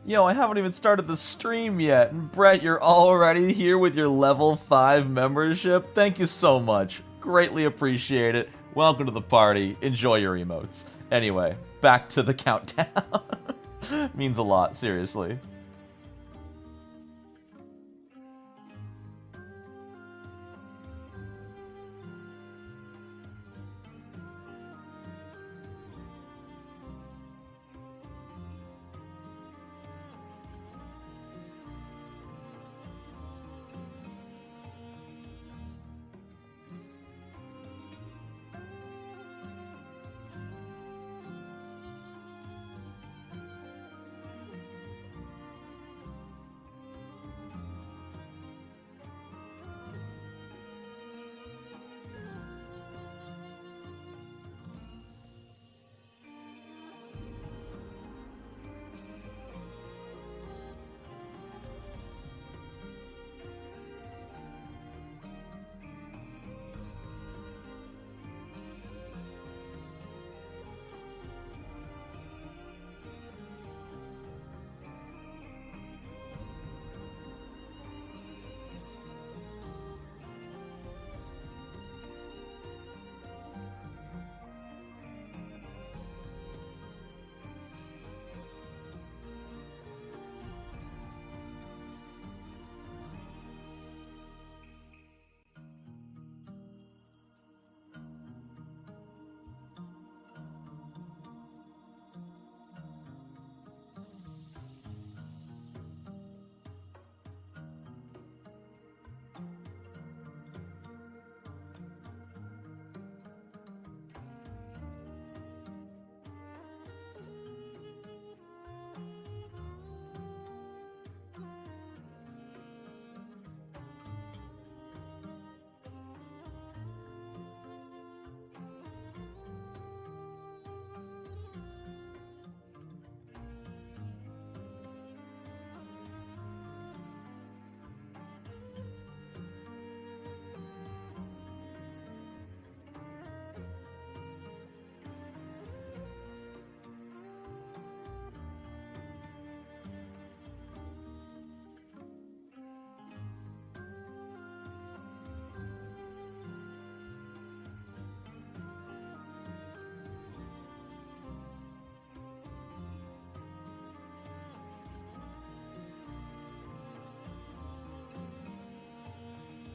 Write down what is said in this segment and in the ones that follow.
Yo, I haven't even started the stream yet, and Brett, you're already here with your level 5 membership? Thank you so much. Greatly appreciate it. Welcome to the party. Enjoy your emotes. Anyway, back to the countdown. Means a lot, seriously.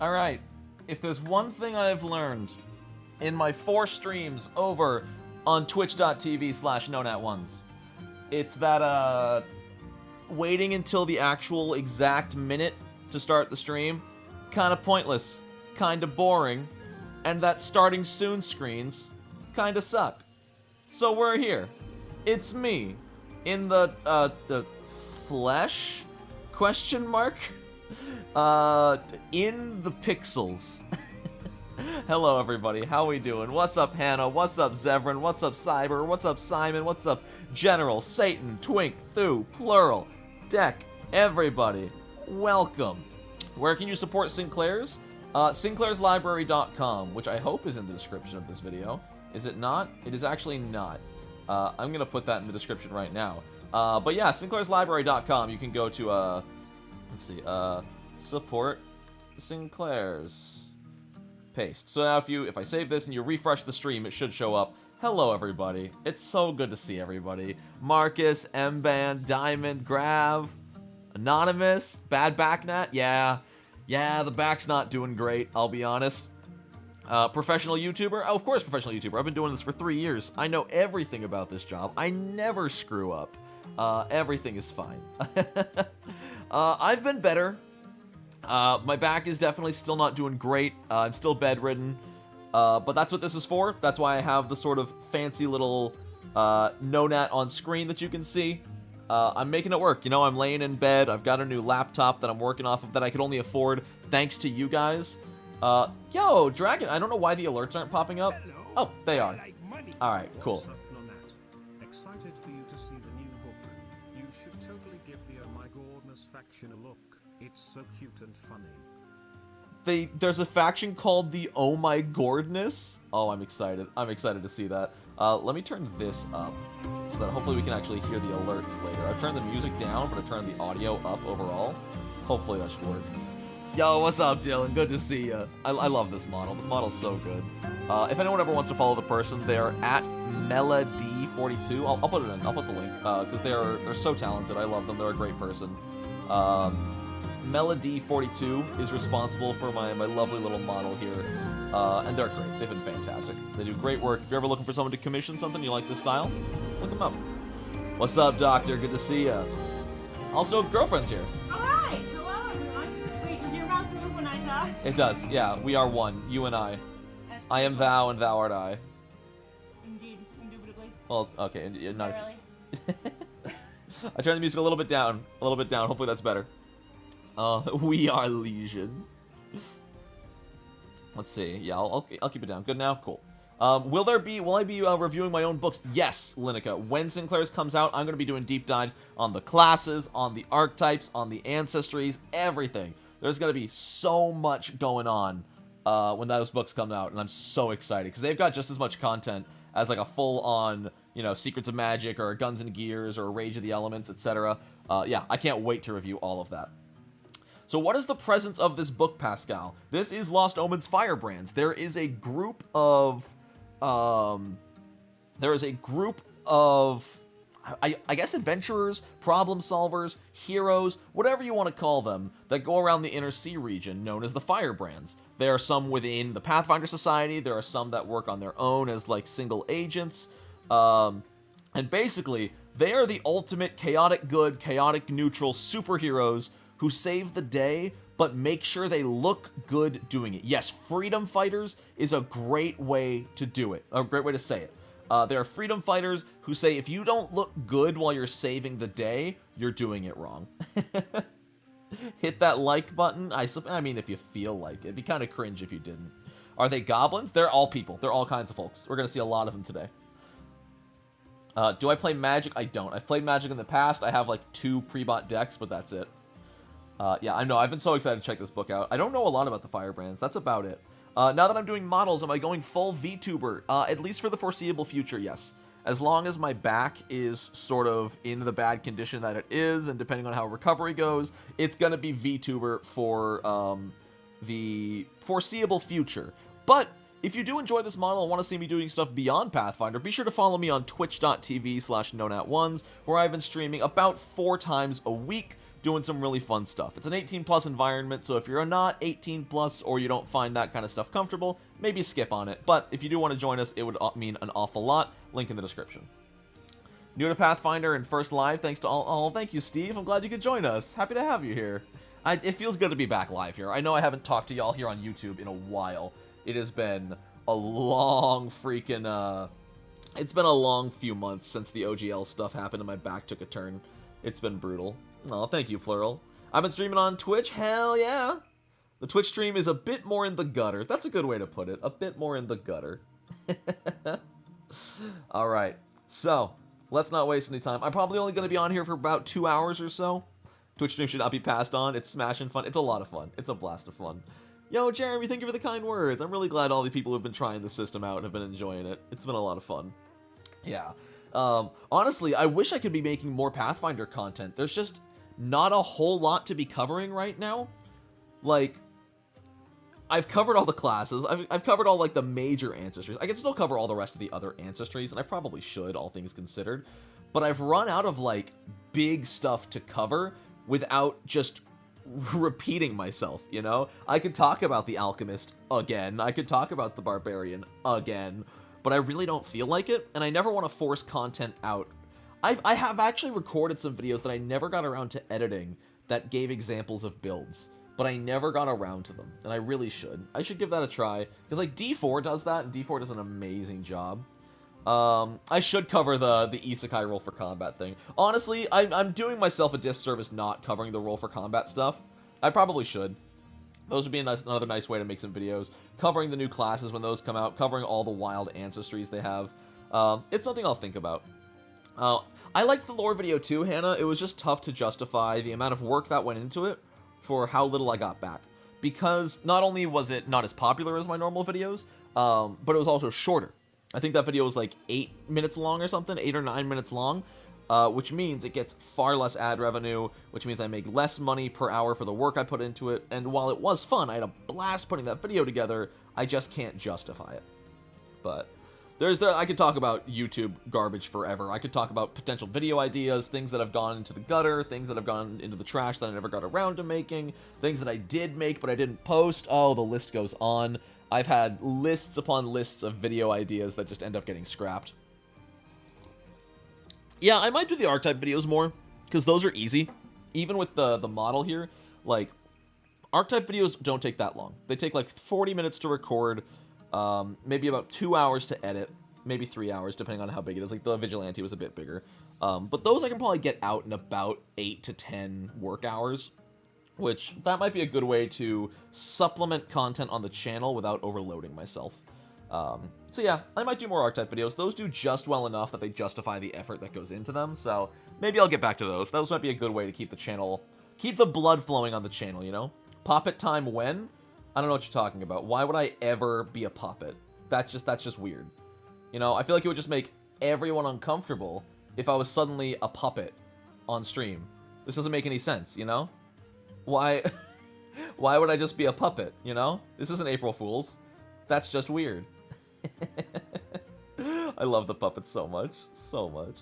Alright, if there's one thing I've learned in my 4 streams over on twitch.tv/Nonat1s, it's that, waiting until the actual exact minute to start the stream, kinda pointless, kinda boring, and that starting soon screens kinda suck. So we're here. It's me, in the flesh? Question mark? In the pixels. Hello everybody, how we doing? What's up Hannah? What's up Zevran? What's up Cyber? What's up Simon? What's up General, Satan, Twink, Thu, Plural, Deck, everybody? Welcome. Where can you support Sinclair's? SinclairsLibrary.com, which I hope is in the description of this video. Is it not? It is actually not. I'm gonna put that in the description right now. But yeah, SinclairsLibrary.com, you can go to, let's see, support Sinclair's. Paste. So now if I save this and you refresh the stream, it should show up. Hello everybody. It's so good to see everybody. Marcus, M-Band, Diamond, Grav, Anonymous, Bad Backnat. Yeah, the back's not doing great, I'll be honest. Professional YouTuber? Oh, of course professional YouTuber. I've been doing this for 3 years. I know everything about this job. I never screw up. Everything is fine. I've been better. My back is definitely still not doing great. I'm still bedridden. But that's what this is for. That's why I have the sort of fancy little Nonat on screen that you can see. I'm making it work. You know, I'm laying in bed. I've got a new laptop that I'm working off of that I could only afford thanks to you guys. Yo, Dragon, I don't know why the alerts aren't popping up. Oh, they are. Alright, cool. Excited for you to see the new book. You should totally give the Oh My Goodness faction a look. It's so cute and funny. There's a faction called the Oh My Goodness. Oh, I'm excited. I'm excited to see that. Let me turn this up. so that hopefully we can actually hear the alerts later. I've turned the music down, but I've turned the audio up overall. Hopefully that should work. Yo, what's up, Dylan? Good to see you. I love this model. This model's so good. If anyone ever wants to follow the person, they're at Melody42. I'll put it in. I'll put the link because they're so talented. I love them. They're a great person. Melody42 is responsible for my lovely little model here, and they're great. They've been fantastic. They do great work. If you're ever looking for someone to commission something, you like this style, look them up. What's up, Doctor? Good to see you. Also, girlfriend's here. All right. Hello, everyone. Wait, does your mouth move when I talk? It does. Yeah, we are one. You and I. I am thou, and thou art I. Indeed, indubitably. Well, okay, not Really? I turned the music a little bit down. Hopefully that's better. We are Legion. Let's see. Yeah, I'll keep it down. Good now? Cool. Will I be reviewing my own books? Yes, Linica. When Sinclair's comes out, I'm going to be doing deep dives on the classes, on the archetypes, on the ancestries, everything. There's going to be so much going on when those books come out, and I'm so excited because they've got just as much content as like a full-on, Secrets of Magic or Guns and Gears or Rage of the Elements, etc. Yeah, I can't wait to review all of that. So what is the presence of this book, Pascal? This is Lost Omens Firebrands. There is a group of I guess adventurers, problem solvers, heroes, whatever you want to call them, that go around the Inner Sea region known as the Firebrands. There are some within the Pathfinder Society, there are some that work on their own as like single agents, and basically, they are the ultimate chaotic good, chaotic neutral superheroes who save the day, but make sure they look good doing it. Yes, freedom fighters is a great way to do it, a great way to say it. There are freedom fighters who say if you don't look good while you're saving the day, you're doing it wrong. Hit that like button. I mean, if you feel like it. It'd be kind of cringe if you didn't. Are they goblins? They're all people. They're all kinds of folks. We're going to see a lot of them today. Do I play Magic? I don't. I've played Magic in the past. I have like 2 pre-bought decks, but that's it. Yeah, I know. I've been so excited to check this book out. I don't know a lot about the Firebrands. That's about it. Now that I'm doing models, am I going full VTuber? At least for the foreseeable future, yes. As long as my back is sort of in the bad condition that it is, and depending on how recovery goes, it's going to be VTuber for the foreseeable future. But if you do enjoy this model and want to see me doing stuff beyond Pathfinder, be sure to follow me on twitch.tv/Nonat1s, where I've been streaming about 4 times a week, doing some really fun stuff. It's an 18+ environment, so if you're not 18+ or you don't find that kind of stuff comfortable, maybe skip on it. But if you do want to join us, it would mean an awful lot. Link in the description. New to Pathfinder and first live, thanks to all. Oh, thank you, Steve. I'm glad you could join us. Happy to have you here. It feels good to be back live here. I know I haven't talked to y'all here on YouTube in a while. It has been a long freaking, it's been a long few months since the OGL stuff happened and my back took a turn. It's been brutal. Oh, thank you, Plural. I've been streaming on Twitch. Hell yeah. The Twitch stream is a bit more in the gutter. That's a good way to put it. A bit more in the gutter. All right. So, let's not waste any time. I'm probably only going to be on here for about 2 hours or so. Twitch stream should not be passed on. It's smashing fun. It's a lot of fun. It's a blast of fun. Yo, Jeremy, thank you for the kind words. I'm really glad all the people who have been trying the system out have been enjoying it. It's been a lot of fun. Yeah. Honestly, I wish I could be making more Pathfinder content. There's just not a whole lot to be covering right now. Like, I've covered all the classes. I've covered all, like, the major ancestries. I can still cover all the rest of the other ancestries, and I probably should, all things considered. But I've run out of, like, big stuff to cover without just repeating myself, you know? I could talk about the Alchemist again. I could talk about the Barbarian again. But I really don't feel like it, and I never want to force content out. I have actually recorded some videos that I never got around to editing that gave examples of builds, but I never got around to them, and I really should. I should give that a try, because like D4 does that, and D4 does an amazing job. I should cover the Isekai roll for combat thing. Honestly, I'm doing myself a disservice not covering the roll for combat stuff. I probably should. Those would be another nice way to make some videos. Covering the new classes when those come out. Covering all the wild ancestries they have. It's something I'll think about. I liked the lore video too, Hannah. It was just tough to justify the amount of work that went into it for how little I got back. Because not only was it not as popular as my normal videos, but it was also shorter. I think that video was like 8 minutes long or something, 8 or 9 minutes long, which means it gets far less ad revenue, which means I make less money per hour for the work I put into it, and while it was fun, I had a blast putting that video together, I just can't justify it. But I could talk about YouTube garbage forever. I could talk about potential video ideas, things that have gone into the gutter, things that have gone into the trash that I never got around to making, things that I did make but I didn't post. Oh, the list goes on. I've had lists upon lists of video ideas that just end up getting scrapped. Yeah, I might do the Archetype videos more, because those are easy. Even with the model here, like, Archetype videos don't take that long. They take like 40 minutes to record, maybe about 2 hours to edit, maybe 3 hours, depending on how big it is. Like, the Vigilante was a bit bigger. But those I can probably get out in about 8 to 10 work hours, which that might be a good way to supplement content on the channel without overloading myself. So yeah, I might do more Archetype videos. Those do just well enough that they justify the effort that goes into them, so maybe I'll get back to those. Those might be a good way to keep the channel, keep the blood flowing on the channel, you know? Puppet time when? I don't know what you're talking about. Why would I ever be a puppet? That's just weird. You know, I feel like it would just make everyone uncomfortable if I was suddenly a puppet on stream. This doesn't make any sense, you know? Why would I just be a puppet, you know? This isn't April Fool's. That's just weird. I love the puppets so much. So much.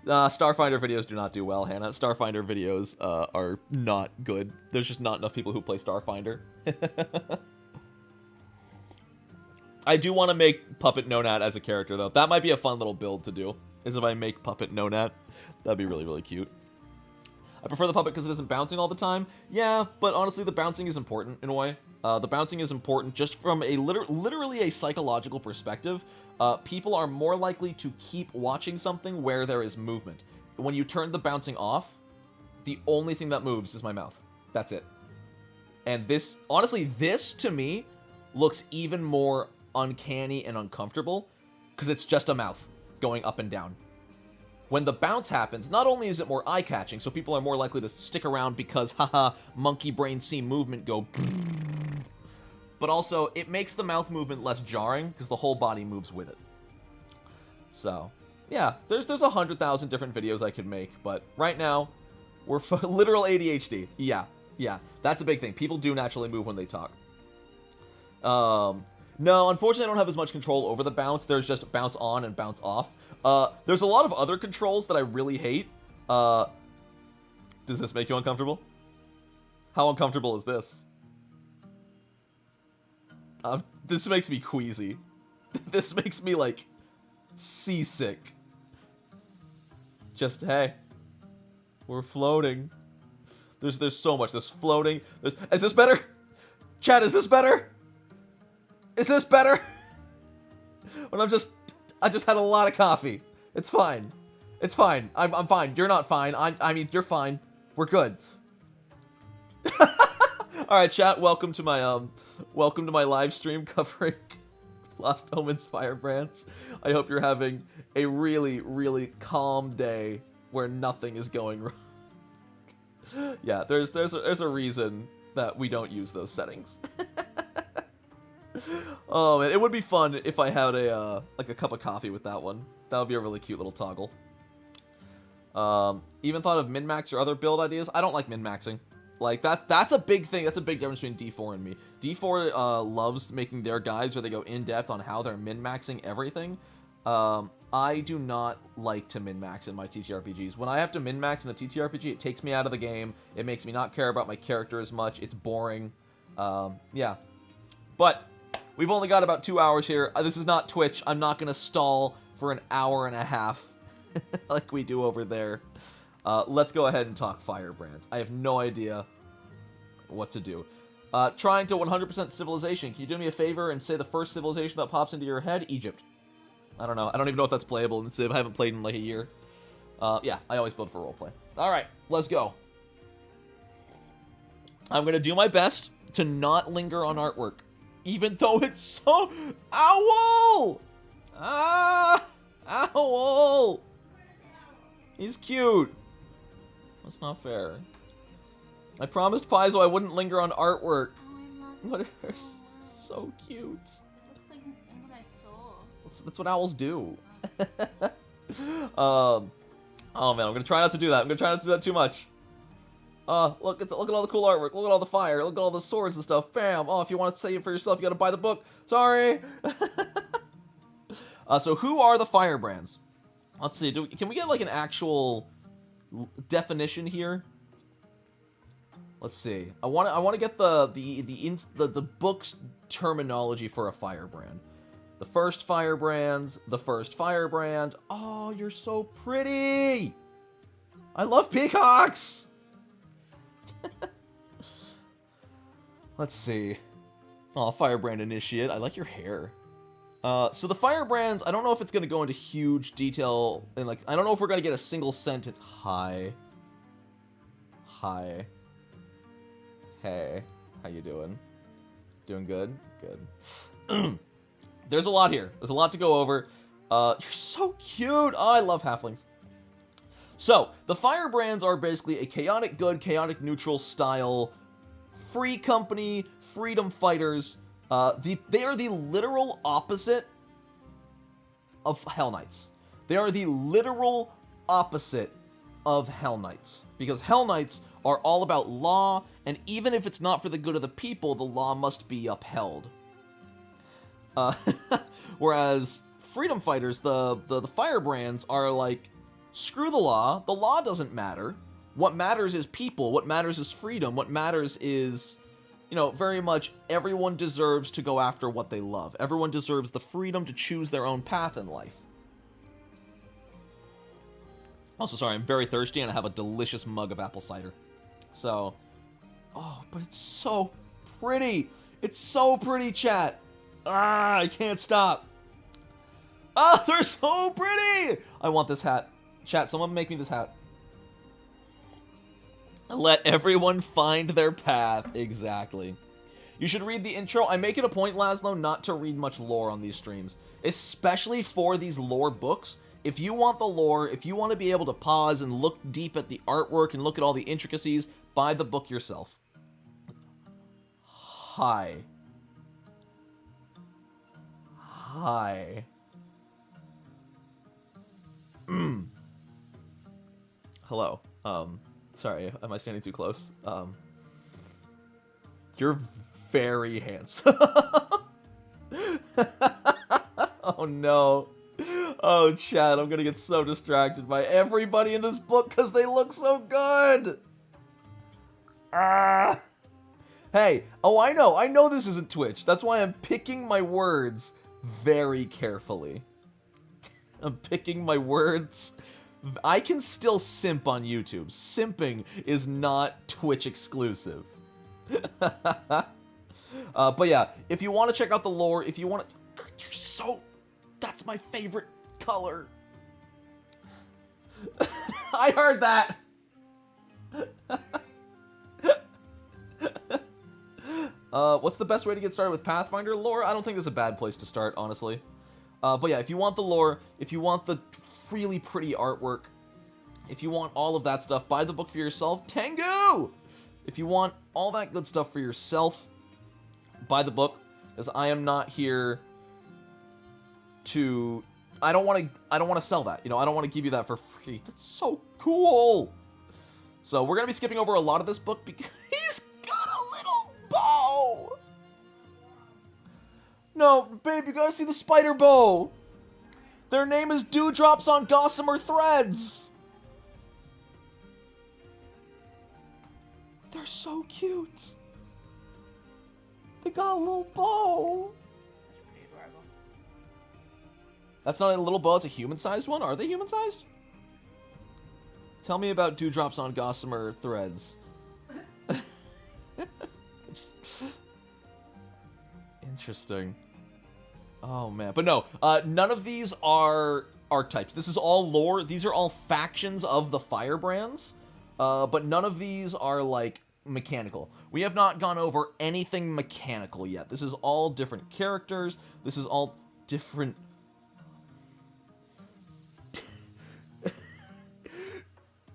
Starfinder videos do not do well, Hannah. Starfinder videos are not good. There's just not enough people who play Starfinder. I do want to make Puppet Nonat as a character, though. That might be a fun little build to do, is if I make Puppet Nonat. That'd be really, really cute. I prefer the puppet because it isn't bouncing all the time. Yeah, but honestly, the bouncing is important in a way. The bouncing is important just from a literally a psychological perspective. People are more likely to keep watching something where there is movement. When you turn the bouncing off, the only thing that moves is my mouth. That's it. And this, honestly, this to me looks even more uncanny and uncomfortable because it's just a mouth going up and down. When the bounce happens, not only is it more eye-catching, so people are more likely to stick around because, haha, monkey brain see movement go, but also it makes the mouth movement less jarring because the whole body moves with it. So, yeah, there's 100,000 different videos I could make, but right now, we're literal ADHD. Yeah, that's a big thing. People do naturally move when they talk. No, unfortunately, I don't have as much control over the bounce. There's just bounce on and bounce off. There's a lot of other controls that I really hate. Does this make you uncomfortable? How uncomfortable is this? This makes me queasy. This makes me, like, seasick. Just, hey, we're floating. There's so much. There's floating. Is this better? Chat, is this better? Is this better? When I just had a lot of coffee. It's fine. It's fine. I'm fine. You're not fine. I mean, you're fine. We're good. All right, chat. Welcome to my live stream covering Lost Omens Firebrands. I hope you're having a really, really calm day where nothing is going wrong. Yeah, there's a reason that we don't use those settings. Oh man, it would be fun if I had a like a cup of coffee with that one. That would be a really cute little toggle. Even thought of min-max or other build ideas. I don't like min-maxing. Like that's a big thing. That's a big difference between D4 and me. D4 loves making their guides where they go in depth on how they're min-maxing everything. I do not like to min-max in my TTRPGs. When I have to min-max in a TTRPG, it takes me out of the game. It makes me not care about my character as much. It's boring. Yeah. But we've only got about 2 hours here. This is not Twitch. I'm not going to stall for an hour and a half like we do over there. Let's go ahead and talk Firebrands. I have no idea what to do. Trying to 100% civilization. Can you do me a favor and say the first civilization that pops into your head? Egypt. I don't know. I don't even know if that's playable in Civ. I haven't played in like a year. Yeah, I always build for roleplay. All right, let's go. I'm going to do my best to not linger on artwork. Even though it's so... Owl! Ah! Owl! He's cute. That's not fair. I promised Paizo I wouldn't linger on artwork. Oh, I love But they're so cute. It looks like into my soul. That's what owls do. Oh man, I'm gonna try not to do that. I'm gonna try not to do that too much. Look at all the cool artwork. Look at all the fire. Look at all the swords and stuff. Bam. Oh, if you want to save it for yourself, you gotta buy the book. Sorry. So who are the Firebrands? Let's see. Can we get like an actual definition here? Let's see. I want to get the book's terminology for a Firebrand. The first Firebrand. Oh, you're so pretty. I love peacocks. Let's see. Oh, Firebrand Initiate. I like your hair. So the Firebrands, I don't know if it's going to go into huge detail. And like, I don't know if we're going to get a single sentence. Hi. Hey. How you doing? Doing good? Good. There's a lot here. There's a lot to go over. You're so cute. Oh, I love halflings. So, the Firebrands are basically a chaotic good, chaotic neutral style, free company, freedom fighters. They are the literal opposite of Hell Knights. They are the literal opposite of Hell Knights. Because Hell Knights are all about law, and even if it's not for the good of the people, the law must be upheld. Whereas freedom fighters, the Firebrands, are like, screw the law doesn't matter. What matters is people, what matters is freedom, what matters is, you know, very much everyone deserves to go after what they love. Everyone deserves the freedom to choose their own path in life. Also, sorry, I'm very thirsty and I have a delicious mug of apple cider. So, oh, but it's so pretty. It's so pretty, chat. Ah, I can't stop. Ah, they're so pretty. I want this hat. Chat, someone make me this hat. Let everyone find their path. Exactly. You should read the intro. I make it a point, Laszlo, not to read much lore on these streams. Especially for these lore books. If you want the lore, if you want to be able to pause and look deep at the artwork and look at all the intricacies, buy the book yourself. Hi. Hello. Sorry, am I standing too close? You're very handsome. Oh no. Oh, Chad, I'm gonna get so distracted by everybody in this book because they look so good. Ah. Hey, oh, I know this isn't Twitch. That's why I'm picking my words very carefully. I'm picking my words. I can still simp on YouTube. Simping is not Twitch exclusive. But yeah, if you want to check out the lore, if you want to... You're so... That's my favorite color. I heard that. What's the best way to get started with Pathfinder lore? I don't think there's a bad place to start, honestly. But yeah, if you want the lore, if you want the really pretty artwork, if you want all of that stuff, buy the book for yourself. Tengu! If you want all that good stuff for yourself, buy the book, because I am not here to... I don't want to sell that. You know, I don't want to give you that for free. That's so cool. So we're going to be skipping over a lot of this book because he's got a little bow. No, babe, you gotta see the spider bow. Their name is Dewdrops on Gossamer Threads. They're so cute. They got a little bow. That's not a little bow, it's a human-sized one? Are they human-sized? Tell me about Dewdrops on Gossamer Threads. Interesting. Oh, man. But no, none of these are archetypes. This is all lore. These are all factions of the Firebrands. But none of these are, like, mechanical. We have not gone over anything mechanical yet. This is all different characters. This is all different...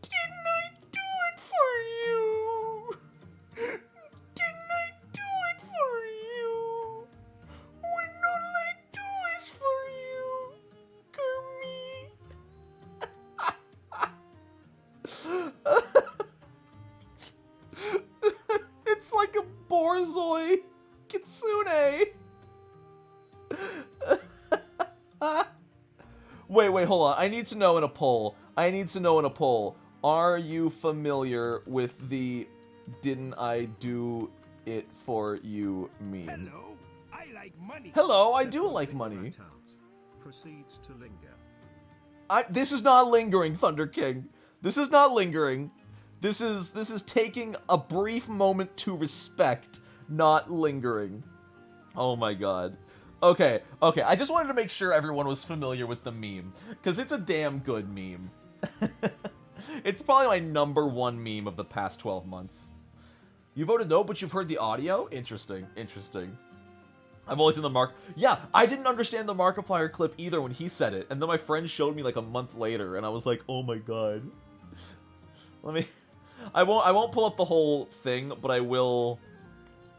Didn't I do it for you? Didn't I do it for you? When all I do is for you. Borzoi Kitsune. Wait, hold on. I need to know in a poll. Are you familiar with the "Didn't I do it for you" meme? Hello, I like money. Hello, I do like money. Proceeds to linger. This is not lingering, Thunder King. This is not lingering. This is taking a brief moment to respect, not lingering. Oh my god. Okay. I just wanted to make sure everyone was familiar with the meme, because it's a damn good meme. It's probably my #1 meme of the past 12 months. You voted no, but you've heard the audio? Interesting. I've always seen the Mark... Yeah, I didn't understand the Markiplier clip either when he said it, and then my friend showed me like a month later, and I was like, oh my god. I won't pull up the whole thing, but I will...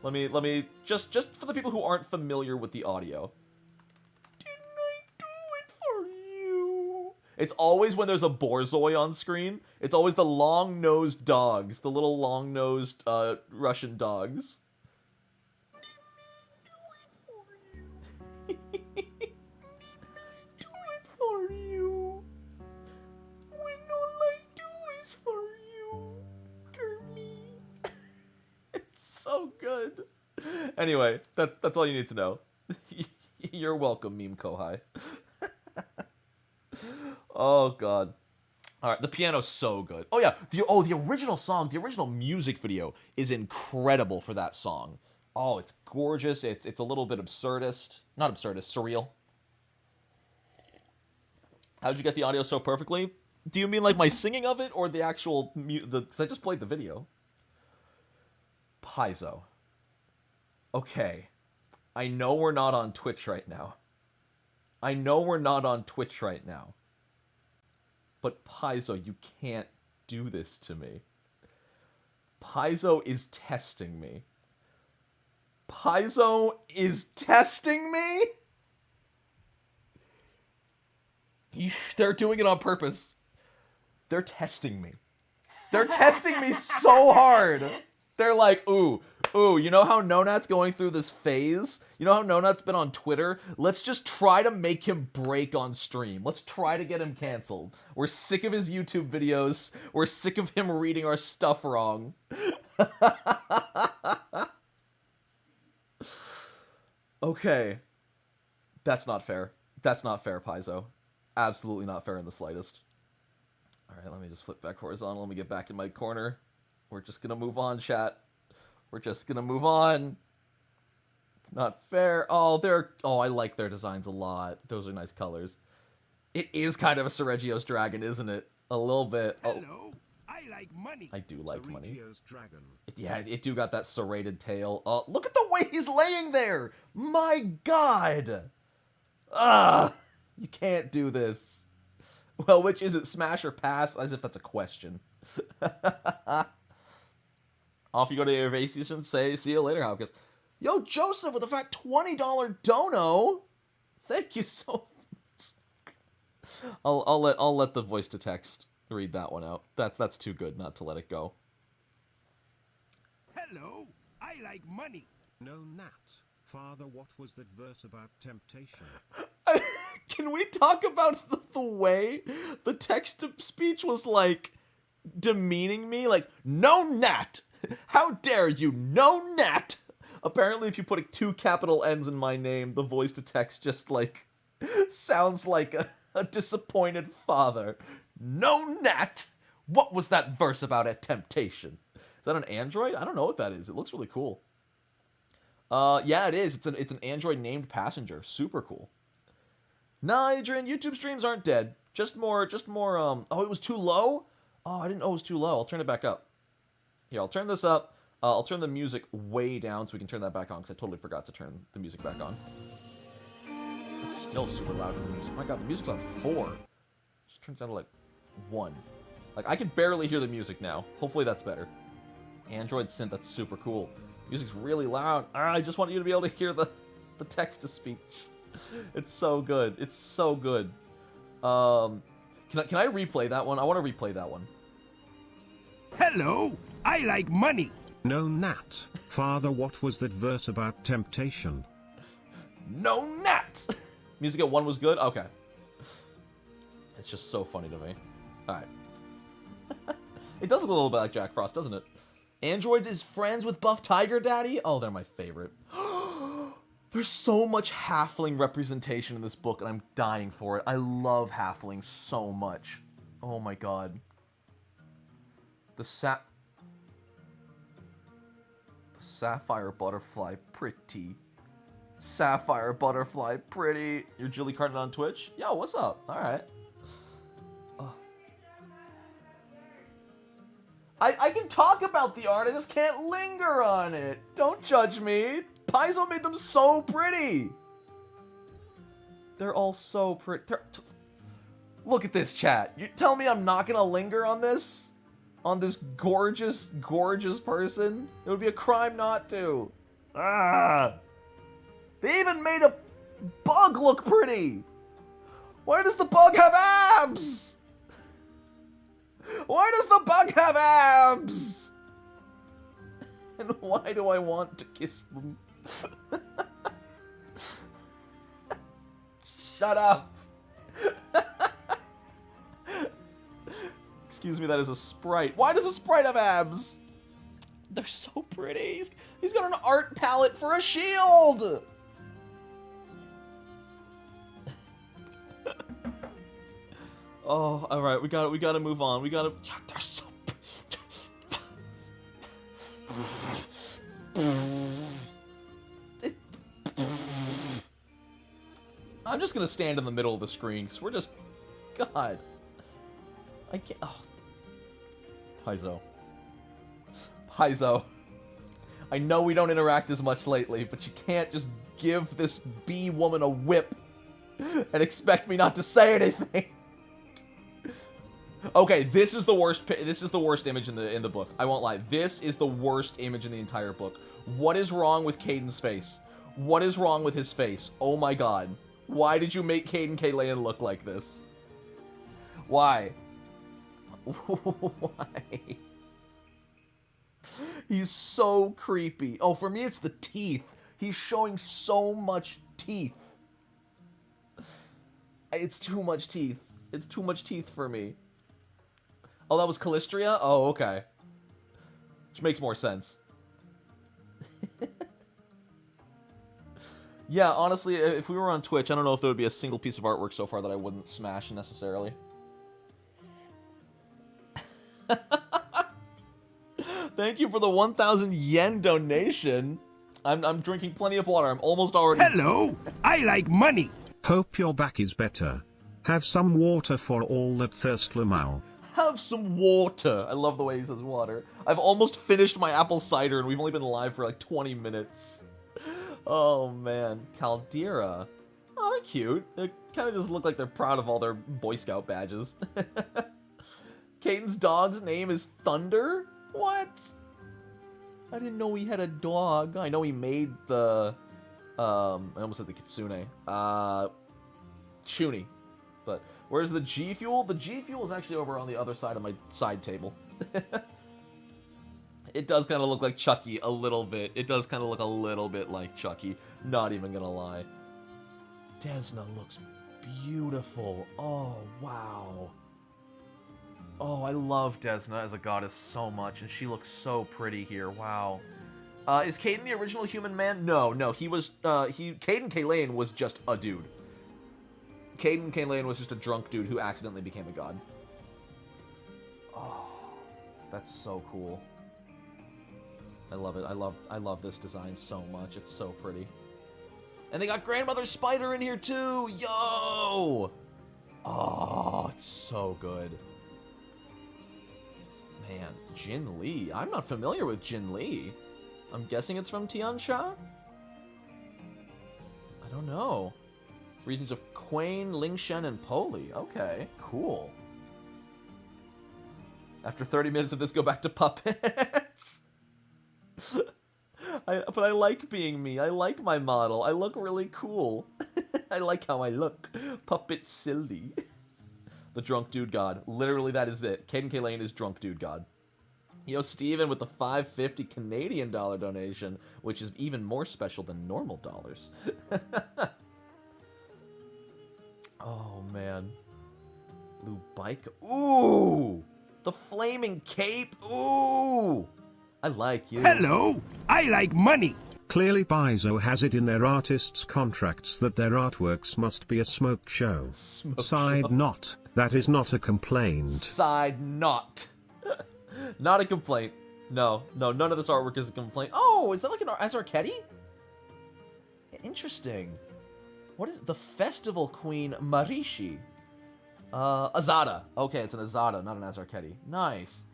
Let me... Just for the people who aren't familiar with the audio. Didn't I do it for you? It's always when there's a Borzoi on screen. It's always the long-nosed dogs. The little long-nosed, Russian dogs. Do it for you. When all I do is for you, Kermit. It's so good. Anyway, that's all you need to know. You're welcome, Meme Kohai. Oh god. Alright, the piano's so good. Oh yeah, the original song, the original music video is incredible for that song. Oh, it's gorgeous. It's a little bit absurdist. Not absurdist, surreal. How'd you get the audio so perfectly? Do you mean like my singing of it, or the actual... Because I just played the video. Paizo. Okay. I know we're not on Twitch right now. But Paizo, you can't do this to me. Paizo is testing me. They're doing it on purpose. They're testing me. They're testing me so hard. They're like, ooh, you know how Nonat's going through this phase? You know how Nonat's been on Twitter? Let's just try to make him break on stream. Let's try to get him canceled. We're sick of his YouTube videos. We're sick of him reading our stuff wrong. Okay. That's not fair. That's not fair, Paizo. Absolutely not fair in the slightest. Alright, let me just flip back horizontal. Let me get back to my corner. We're just gonna move on, chat. We're just gonna move on. It's not fair. Oh, I like their designs a lot. Those are nice colors. It is kind of a Sereggio's dragon, isn't it? A little bit. Hello, I like money. I do like money. Dragon. It do got that serrated tail. Look at the way he's laying there! My god! You can't do this. Well, which is it, smash or pass? As if that's a question. Off you go to your vacation, say, see you later, Hopkins. Yo, Joseph with a fat $20 dono! Thank you so much. I'll let the voice to text read that one out. That's too good not to let it go. Hello, I like money. Nonat. Father, what was that verse about temptation? Can we talk about the way the text-to-speech was, like, demeaning me? Like, Nonat! How dare you, Nonat! Apparently, if you put 2 capital N's in my name, the voice-to-text just, like, sounds like a disappointed father. Nonat! What was that verse about at temptation? Is that an Android? I don't know what that is. It looks really cool. Yeah, it is. It's an Android named Passenger. Super cool. Nah, Adrian, YouTube streams aren't dead. Just more, oh, it was too low? Oh, I didn't know it was too low. I'll turn it back up. Here, I'll turn this up. I'll turn the music way down so we can turn that back on, because I totally forgot to turn the music back on. It's still super loud for the music. My god, the music's on 4. Just turns down to, like, 1. Like, I can barely hear the music now. Hopefully that's better. Android synth, that's super cool. Music's really loud. I just want you to be able to hear the text-to-speech. It's so good. It's so good. Can I replay that one? I want to replay that one. Hello, I like money. Nonat, Father, what was that verse about temptation? Nonat! Music at 1 was good? Okay. It's just so funny to me. Alright. It does look a little bit like Jack Frost, doesn't it? Androids is friends with Buff Tiger Daddy? Oh, they're my favorite. There's so much halfling representation in this book, and I'm dying for it. I love halflings so much. Oh my god. The sapphire butterfly, pretty. Sapphire butterfly, pretty. You're Julie Carton on Twitch? Yo, what's up? Alright. I can talk about the art, I just can't linger on it. Don't judge me. Paizo made them so pretty. They're all so pretty. Look at this, chat. You tell me I'm not gonna linger on this? On this gorgeous, gorgeous person? It would be a crime not to. Ah! They even made a bug look pretty! Why does the bug have abs? Why does the bug have abs? And why do I want to kiss them? Shut up! Excuse me, that is a sprite. Why does the sprite have abs? They're so pretty. He's got an art palette for a shield! Oh, all right. We got to move on. We got to. They're so. I'm just gonna stand in the middle of the screen because we're just. God. I can't. Oh. Paizo. Paizo. I know we don't interact as much lately, but you can't just give this bee woman a whip and expect me not to say anything. Okay, this is the worst. This is the worst image in the book. I won't lie. This is the worst image in the entire book. What is wrong with Caden's face? What is wrong with his face? Oh my god! Why did you make Caden Kalayan look like this? Why? Why? He's so creepy. Oh, for me, it's the teeth. He's showing so much teeth. It's too much teeth. It's too much teeth for me. Oh, that was Callistria? Oh, okay. Which makes more sense. Yeah, honestly, if we were on Twitch, I don't know if there would be a single piece of artwork so far that I wouldn't smash necessarily. Thank you for the 1,000 yen donation. I'm drinking plenty of water. I'm almost already... Hello, I like money. Hope your back is better. Have some water for all that thirst, Lamau. Have some water. I love the way he says water. I've almost finished my apple cider, and we've only been live for like 20 minutes. Oh, man. Caldera. Oh, they're cute. They kind of just look like they're proud of all their Boy Scout badges. Caden's dog's name is Thunder? What? I didn't know he had a dog. I know he made the... I almost said the Kitsune. Shuni. But where's the G Fuel? The G Fuel is actually over on the other side of my side table. It does kind of look like Chucky a little bit. It does kind of look a little bit like Chucky. Not even gonna lie. Desna looks beautiful. Oh, wow. Oh, I love Desna as a goddess so much, and she looks so pretty here. Wow. Is Caden the original human man? No. He was, Caden Kalayan was just a dude. Caden Kalayan was just a drunk dude who accidentally became a god. Oh, that's so cool. I love it. I love this design so much. It's so pretty. And they got Grandmother Spider in here too. Yo! Oh, it's so good. Man, Jin Lee. I'm not familiar with Jin Lee. I'm guessing it's from Tiansha? I don't know. Regions of Quain, Lingshan, and Poli. Okay, cool. After 30 minutes of this, go back to puppets. But I like being me. I like my model. I look really cool. I like how I look. Puppet silly. The drunk dude god. Literally, that is it. Caden Kalayan is drunk dude god. Yo, Steven with the $5.50 Canadian dollar donation, which is even more special than normal dollars. Oh, man. Lubaika. Ooh! The flaming cape. Ooh! I like you. Hello, I like money. Clearly Paizo has it in their artists' contracts that their artworks must be a smoke show. Side note, that is not a complaint. Side knot. Not a complaint. No, none of this artwork is a complaint. Oh, is that like an Azarketti? Interesting. What is the Festival Queen Marishi? Azada. Okay, it's an Azada, not an Azarketti. Nice.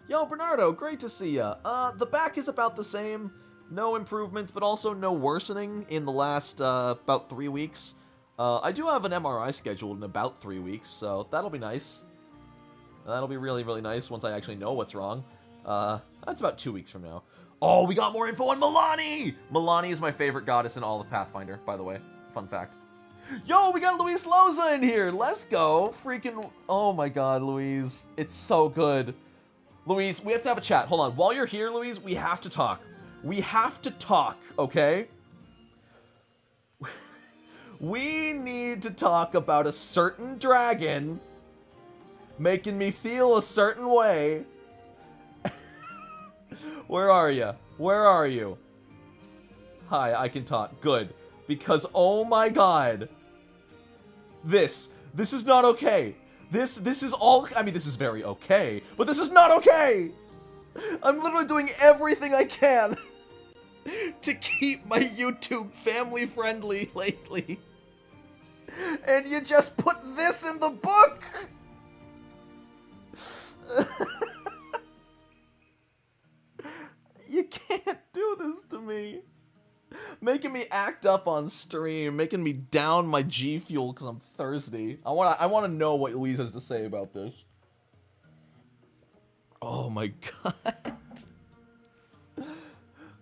Yo, Bernardo, great to see ya. The back is about the same. No improvements, but also no worsening in the last, about 3 weeks. I do have an MRI scheduled in about 3 weeks, so that'll be nice. That'll be really, really nice once I actually know what's wrong. That's about 2 weeks from now. Oh, we got more info on Milani! Milani is my favorite goddess in all of Pathfinder, by the way. Fun fact. Yo, we got Luis Loza in here! Let's go! Freaking... Oh my god, Luis. It's so good. Luis, we have to have a chat. Hold on. While you're here, Luis, we have to talk. We have to talk, okay? We need to talk about a certain dragon making me feel a certain way. Where are you? Where are you? Hi, I can talk. Good. Because, oh my god. This is not okay. This is all... I mean, this is very okay. But this is not okay! I'm literally doing everything I can to keep my YouTube family friendly lately. And you just put this in the book! You can't do this to me. Making me act up on stream, making me down my G Fuel because I'm thirsty. I wanna know what Louise has to say about this. Oh my god.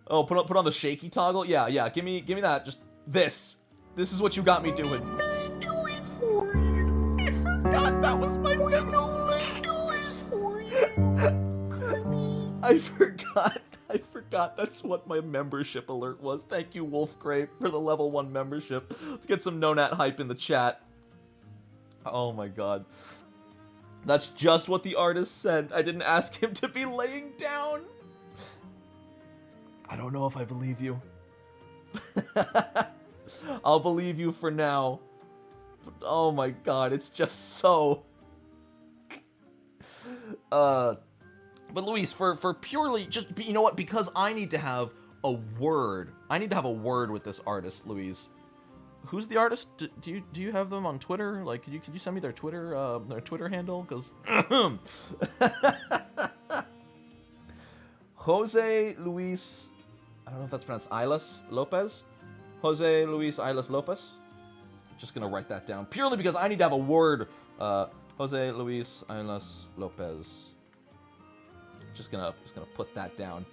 Oh, put on the shaky toggle? Yeah, give me that. Just this. This is what you got me doing. I do it for you. I forgot that was my No, I do it for you. Kirby. I forgot that's what my membership alert was. Thank you, Wolfgrave, for the level 1 membership. Let's get some Nonat hype in the chat. Oh my god. That's just what the artist said. I didn't ask him to be laying down. I don't know if I believe you. I'll believe you for now. But, oh my god, it's just so... But Luis, for purely just, you know what? Because I need to have a word. I need to have a word with this artist, Luis. Who's the artist? Do you have them on Twitter? Like, could you send me their Twitter handle? Because Jose Luis, I don't know if that's pronounced Ilas Lopez. Jose Luis Ilas Lopez. Just gonna write that down purely because I need to have a word. Jose Luis Ilas Lopez. Just gonna put that down.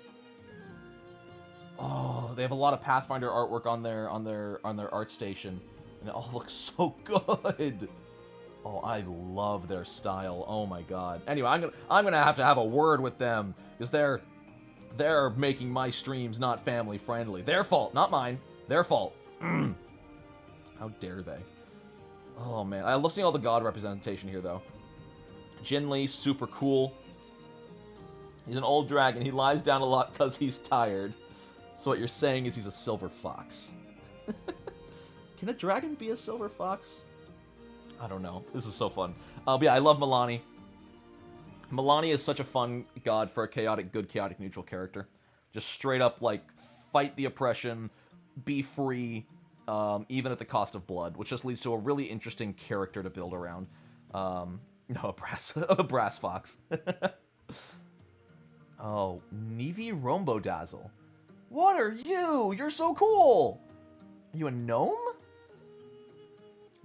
Oh, they have a lot of Pathfinder artwork on their art station, and it all looks so good. Oh, I love their style. Oh my god. Anyway, I'm gonna have to have a word with them because they're making my streams not family friendly. Their fault, not mine. Their fault. How dare they? Oh man, I love seeing all the god representation here though. Jin Lee, super cool. He's an old dragon. He lies down a lot because he's tired. So what you're saying is he's a silver fox. Can a dragon be a silver fox? I don't know. This is so fun. But yeah, I love Milani. Milani is such a fun god for a chaotic good, chaotic neutral character. Just straight up, like, fight the oppression, be free, even at the cost of blood, which just leads to a really interesting character to build around. No, a brass fox. Oh, Nevi Rombodazzle. What are you? You're so cool! Are you a gnome?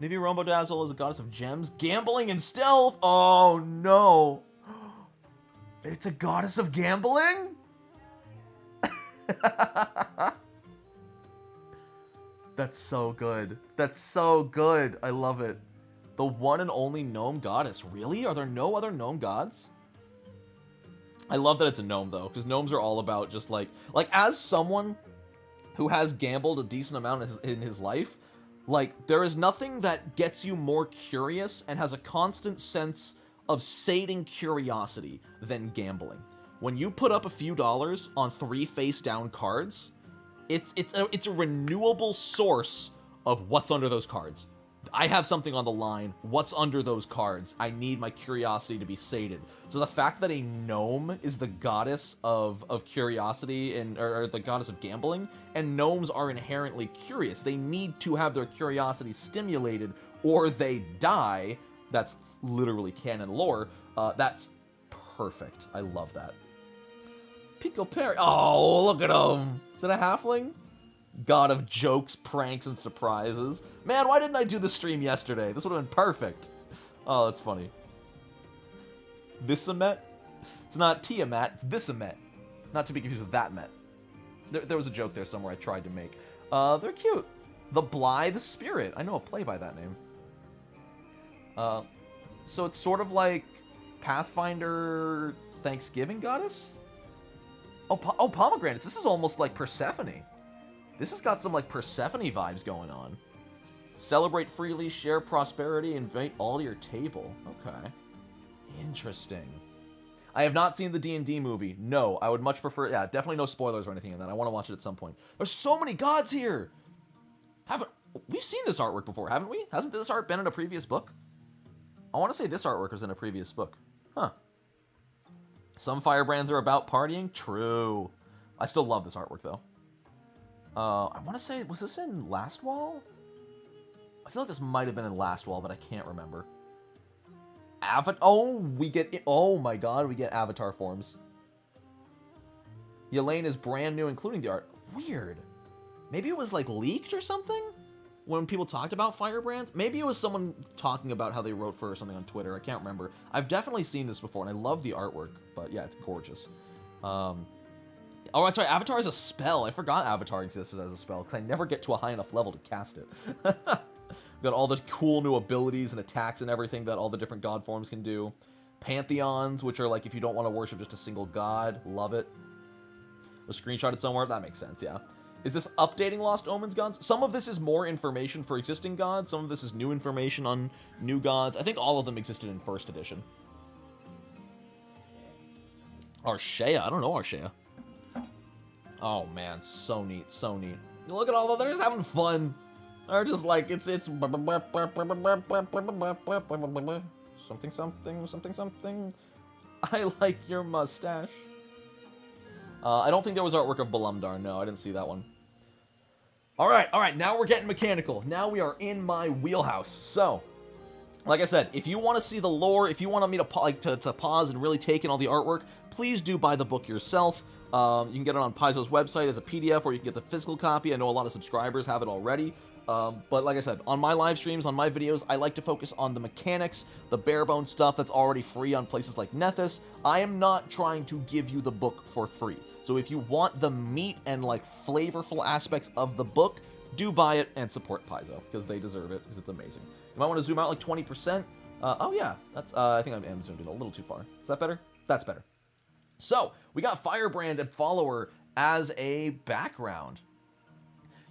Nevi Rombodazzle is a goddess of gems, gambling, and stealth! Oh, no! It's a goddess of gambling? That's so good. That's so good. I love it. The one and only gnome goddess. Really? Are there no other gnome gods? I love that it's a gnome, though, because gnomes are all about just, like, as someone who has gambled a decent amount in his life, like, there is nothing that gets you more curious and has a constant sense of sating curiosity than gambling. When you put up a few dollars on 3 face-down cards, it's a renewable source of what's under those cards. I have something on the line. What's under those cards? I need my curiosity to be sated. So the fact that a gnome is the goddess of curiosity or the goddess of gambling, and gnomes are inherently curious. They need to have their curiosity stimulated or they die. That's literally canon lore. That's perfect. I love that. Pico Perry. Oh, look at him. Is it a halfling? God of jokes, pranks, and surprises. Man, why didn't I do the stream yesterday? This would have been perfect. Oh, that's funny. Visamet? It's not Tiamat, it's Visamet. Not to be confused with that Met. There was a joke there somewhere I tried to make. They're cute. The Blithe Spirit. I know a play by that name. So it's sort of like Pathfinder Thanksgiving Goddess? Oh, pomegranates. This is almost like Persephone. This has got some, like, Persephone vibes going on. Celebrate freely, share prosperity, invite all to your table. Okay. Interesting. I have not seen the D&D movie. No, I would much prefer... Yeah, definitely no spoilers or anything in that. I want to watch it at some point. There's so many gods here! We've seen this artwork before, haven't we? Hasn't this art been in a previous book? I want to say this artwork was in a previous book. Huh. Some Firebrands are about partying? True. I still love this artwork, though. I want to say, was this in Last Wall? I feel like this might have been in Last Wall, but I can't remember. Oh my god, we get avatar forms. Yelane is brand new, including the art. Weird. Maybe it was, like, leaked or something? When people talked about Firebrands? Maybe it was someone talking about how they wrote for something on Twitter. I can't remember. I've definitely seen this before, and I love the artwork. But yeah, it's gorgeous. Oh, I'm sorry, Avatar is a spell. I forgot Avatar existed as a spell, because I never get to a high enough level to cast it. Got all the cool new abilities and attacks and everything that all the different god forms can do. Pantheons, which are like if you don't want to worship just a single god. Love it. Was screenshotted somewhere? That makes sense, yeah. Is this updating Lost Omens gods? Some of this is more information for existing gods. Some of this is new information on new gods. I think all of them existed in first edition. Arshea? I don't know Arshea. Oh man, so neat, so neat. Look at all of them, they're just having fun. They're just like, it's something, something. I like your mustache. I don't think there was artwork of Balumdar. No, I didn't see that one. All right, now we're getting mechanical. Now we are in my wheelhouse. So, like I said, if you want to see the lore, if you want me to pause and really take in all the artwork, please do buy the book yourself. You can get it on Paizo's website as a PDF, or you can get the physical copy. I know a lot of subscribers have it already. But like I said, on my live streams, on my videos, I like to focus on the mechanics, the bare bones stuff that's already free on places like Nethys. I am not trying to give you the book for free. So if you want the meat and like flavorful aspects of the book, do buy it and support Paizo, because they deserve it, because it's amazing. You might want to zoom out like 20%. Oh yeah, that's I think I am zoomed in a little too far. Is that better? That's better. So, we got Firebrand and Follower as a background.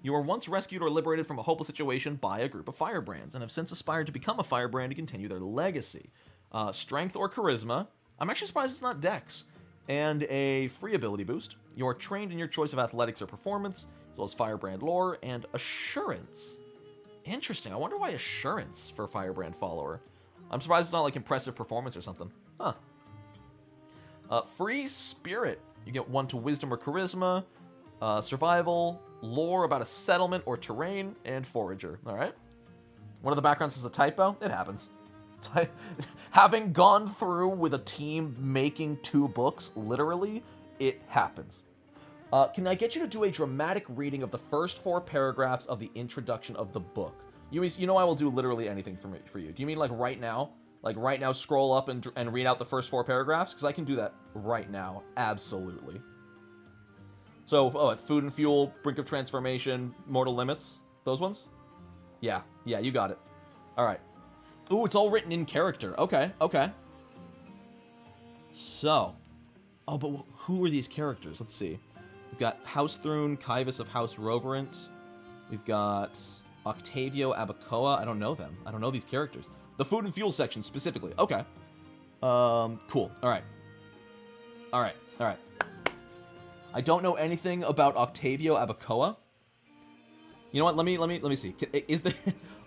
You were once rescued or liberated from a hopeless situation by a group of Firebrands, and have since aspired to become a Firebrand to continue their legacy. Strength or Charisma. I'm actually surprised it's not Dex. And a free ability boost. You are trained in your choice of athletics or performance, as well as Firebrand lore, and Assurance. Interesting. I wonder why Assurance for Firebrand Follower. I'm surprised it's not like impressive performance or something. Huh. Free Spirit. You get 1 to Wisdom or Charisma, Survival, Lore about a settlement or terrain, and Forager. Alright. One of the backgrounds is a typo. It happens. Having gone through with a team making 2 books, literally, it happens. Can I get you to do a dramatic reading of the first 4 paragraphs of the introduction of the book? You know I will do literally anything for you. Do you mean like right now? Like right now, scroll up and read out the first 4 paragraphs? Because I can do that right now. Absolutely. So, Food and Fuel, Brink of Transformation, Mortal Limits. Those ones? Yeah, you got it. All right. Ooh, it's all written in character. Okay. So, Oh, but who are these characters? Let's see. We've got House Thrune, Kivus of House Roverant. We've got Octavio Abacoa. I don't know them. I don't know these characters. The food and fuel section specifically. Okay. Cool. All right. I don't know anything about Octavio Abacoa. You know what? Let me see. Is there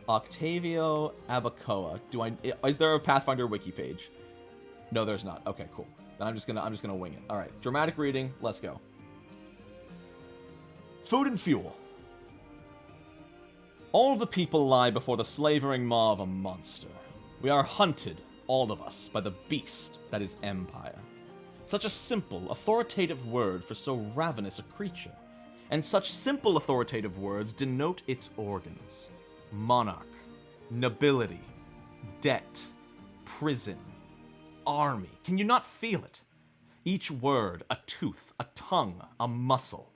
Octavio Abacoa? Is there a Pathfinder wiki page? No, there's not. Okay, cool. Then I'm just gonna wing it. All right. Dramatic reading. Let's go. Food and fuel. All of the people lie before the slavering maw of a monster. We are hunted, all of us, by the beast that is Empire. Such a simple, authoritative word for so ravenous a creature. And such simple, authoritative words denote its organs. Monarch, nobility, debt, prison, army. Can you not feel it? Each word, a tooth, a tongue, a muscle.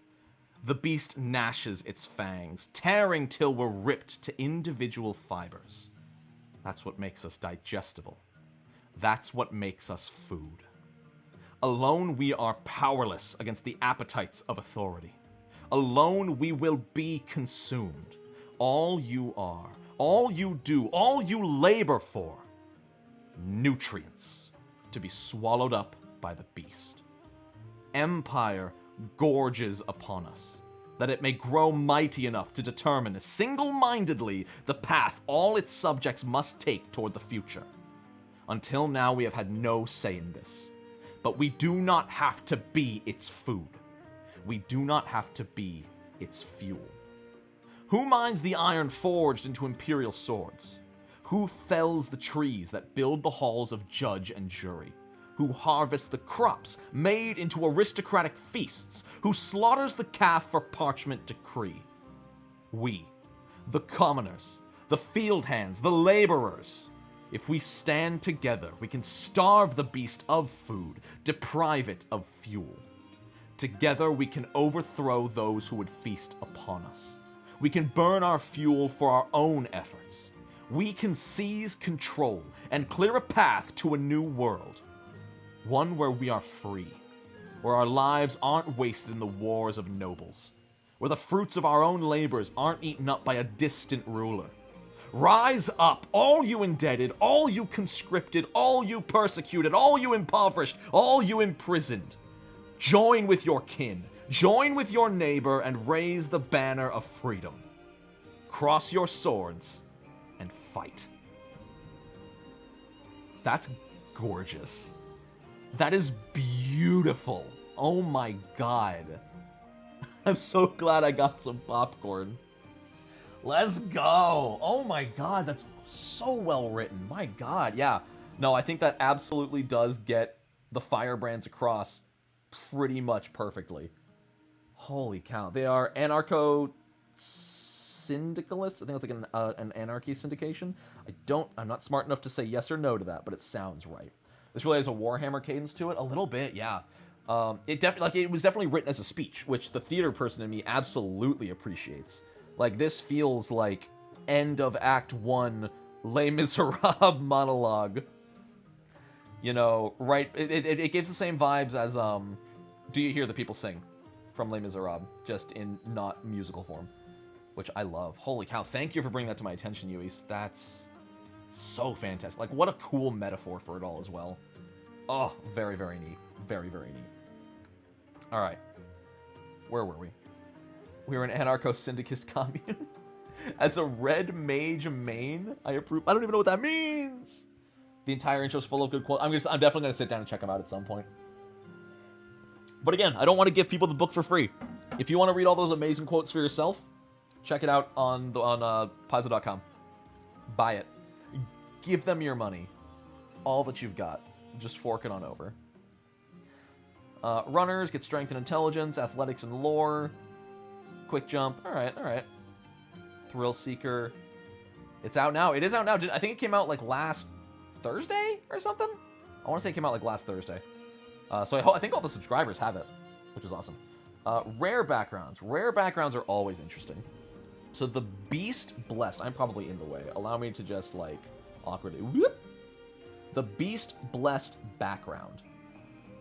The beast gnashes its fangs, tearing till we're ripped to individual fibers. That's what makes us digestible. That's what makes us food. Alone we are powerless against the appetites of authority. Alone we will be consumed. All you are, all you do, all you labor for. Nutrients to be swallowed up by the beast. Empire gorges upon us, that it may grow mighty enough to determine single-mindedly the path all its subjects must take toward the future. Until now we have had no say in this. But we do not have to be its food. We do not have to be its fuel. Who mines the iron forged into imperial swords? Who fells the trees that build the halls of judge and jury? Who harvests the crops made into aristocratic feasts? Who slaughters the calf for parchment decree? We, the commoners, the field hands, the laborers. If we stand together, we can starve the beast of food, deprive it of fuel. Together we can overthrow those who would feast upon us. We can burn our fuel for our own efforts. We can seize control and clear a path to a new world. One where we are free, where our lives aren't wasted in the wars of nobles, where the fruits of our own labors aren't eaten up by a distant ruler. Rise up, all you indebted, all you conscripted, all you persecuted, all you impoverished, all you imprisoned. Join with your kin, join with your neighbor, and raise the banner of freedom. Cross your swords and fight. That's gorgeous. That is beautiful. Oh my god. I'm so glad I got some popcorn. Let's go. Oh my god, that's so well written. My god, yeah. No, I think that absolutely does get the Firebrands across pretty much perfectly. Holy cow. They are anarcho-syndicalists. I think it's like an anarchy syndication. I'm not smart enough to say yes or no to that, but it sounds right. This really has a Warhammer cadence to it. A little bit, yeah. It was definitely written as a speech, which the theater person in me absolutely appreciates. Like, this feels like end of Act 1 Les Miserables monologue. You know, right? It gives the same vibes as, Do You Hear the People Sing from Les Miserables, just in not musical form, which I love. Holy cow, thank you for bringing that to my attention, Uis. That's so fantastic. Like, what a cool metaphor for it all as well. Oh, very, very neat. Very, very neat. All right. Where were we? We were an anarcho-syndicist commune. As a red mage main, I approve. I don't even know what that means. The entire intro's full of good quotes. I'm definitely going to sit down and check them out at some point. But again, I don't want to give people the book for free. If you want to read all those amazing quotes for yourself, check it out on Paizo.com. Buy it. Give them your money. All that you've got. Just fork it on over. Runners get strength and intelligence, athletics and lore. Quick jump. Alright. Thrill Seeker. It's out now. It is out now. I think it came out like last Thursday or something? I want to say it came out like last Thursday. So I think all the subscribers have it, which is awesome. Rare backgrounds. Rare backgrounds are always interesting. So the Beast Blessed. I'm probably in the way. Allow me to just like awkwardly. Whoop. The Beast Blessed background.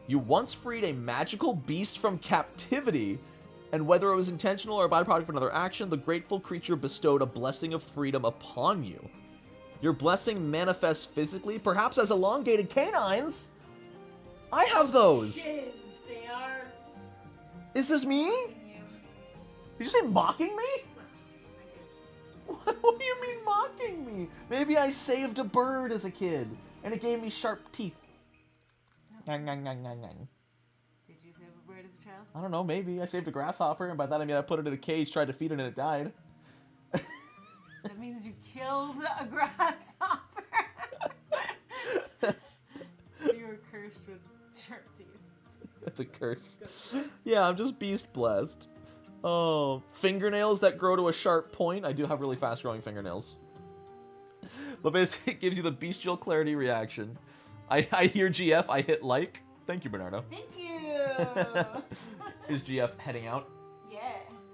You once freed a magical beast from captivity, and whether it was intentional or a byproduct of another action, the grateful creature bestowed a blessing of freedom upon you. Your blessing manifests physically, perhaps as elongated canines. I have those. Shiz, they are. Is this me? You. Did you say mocking me? What do you mean mocking me? Maybe I saved a bird as a kid, and it gave me sharp teeth. Ngang, ngang, ngang, ngang, ngang. Did you save a bird as a child? I don't know, maybe. I saved a grasshopper, and by that I mean I put it in a cage, tried to feed it, and it died. That means you killed a grasshopper. You were cursed with sharp teeth. That's a curse. Yeah, I'm just beast blessed. Oh, fingernails that grow to a sharp point. I do have really fast growing fingernails. But basically, it gives you the bestial clarity reaction. I hear GF, I hit like. Thank you, Bernardo. Thank you. Is GF heading out? Yeah.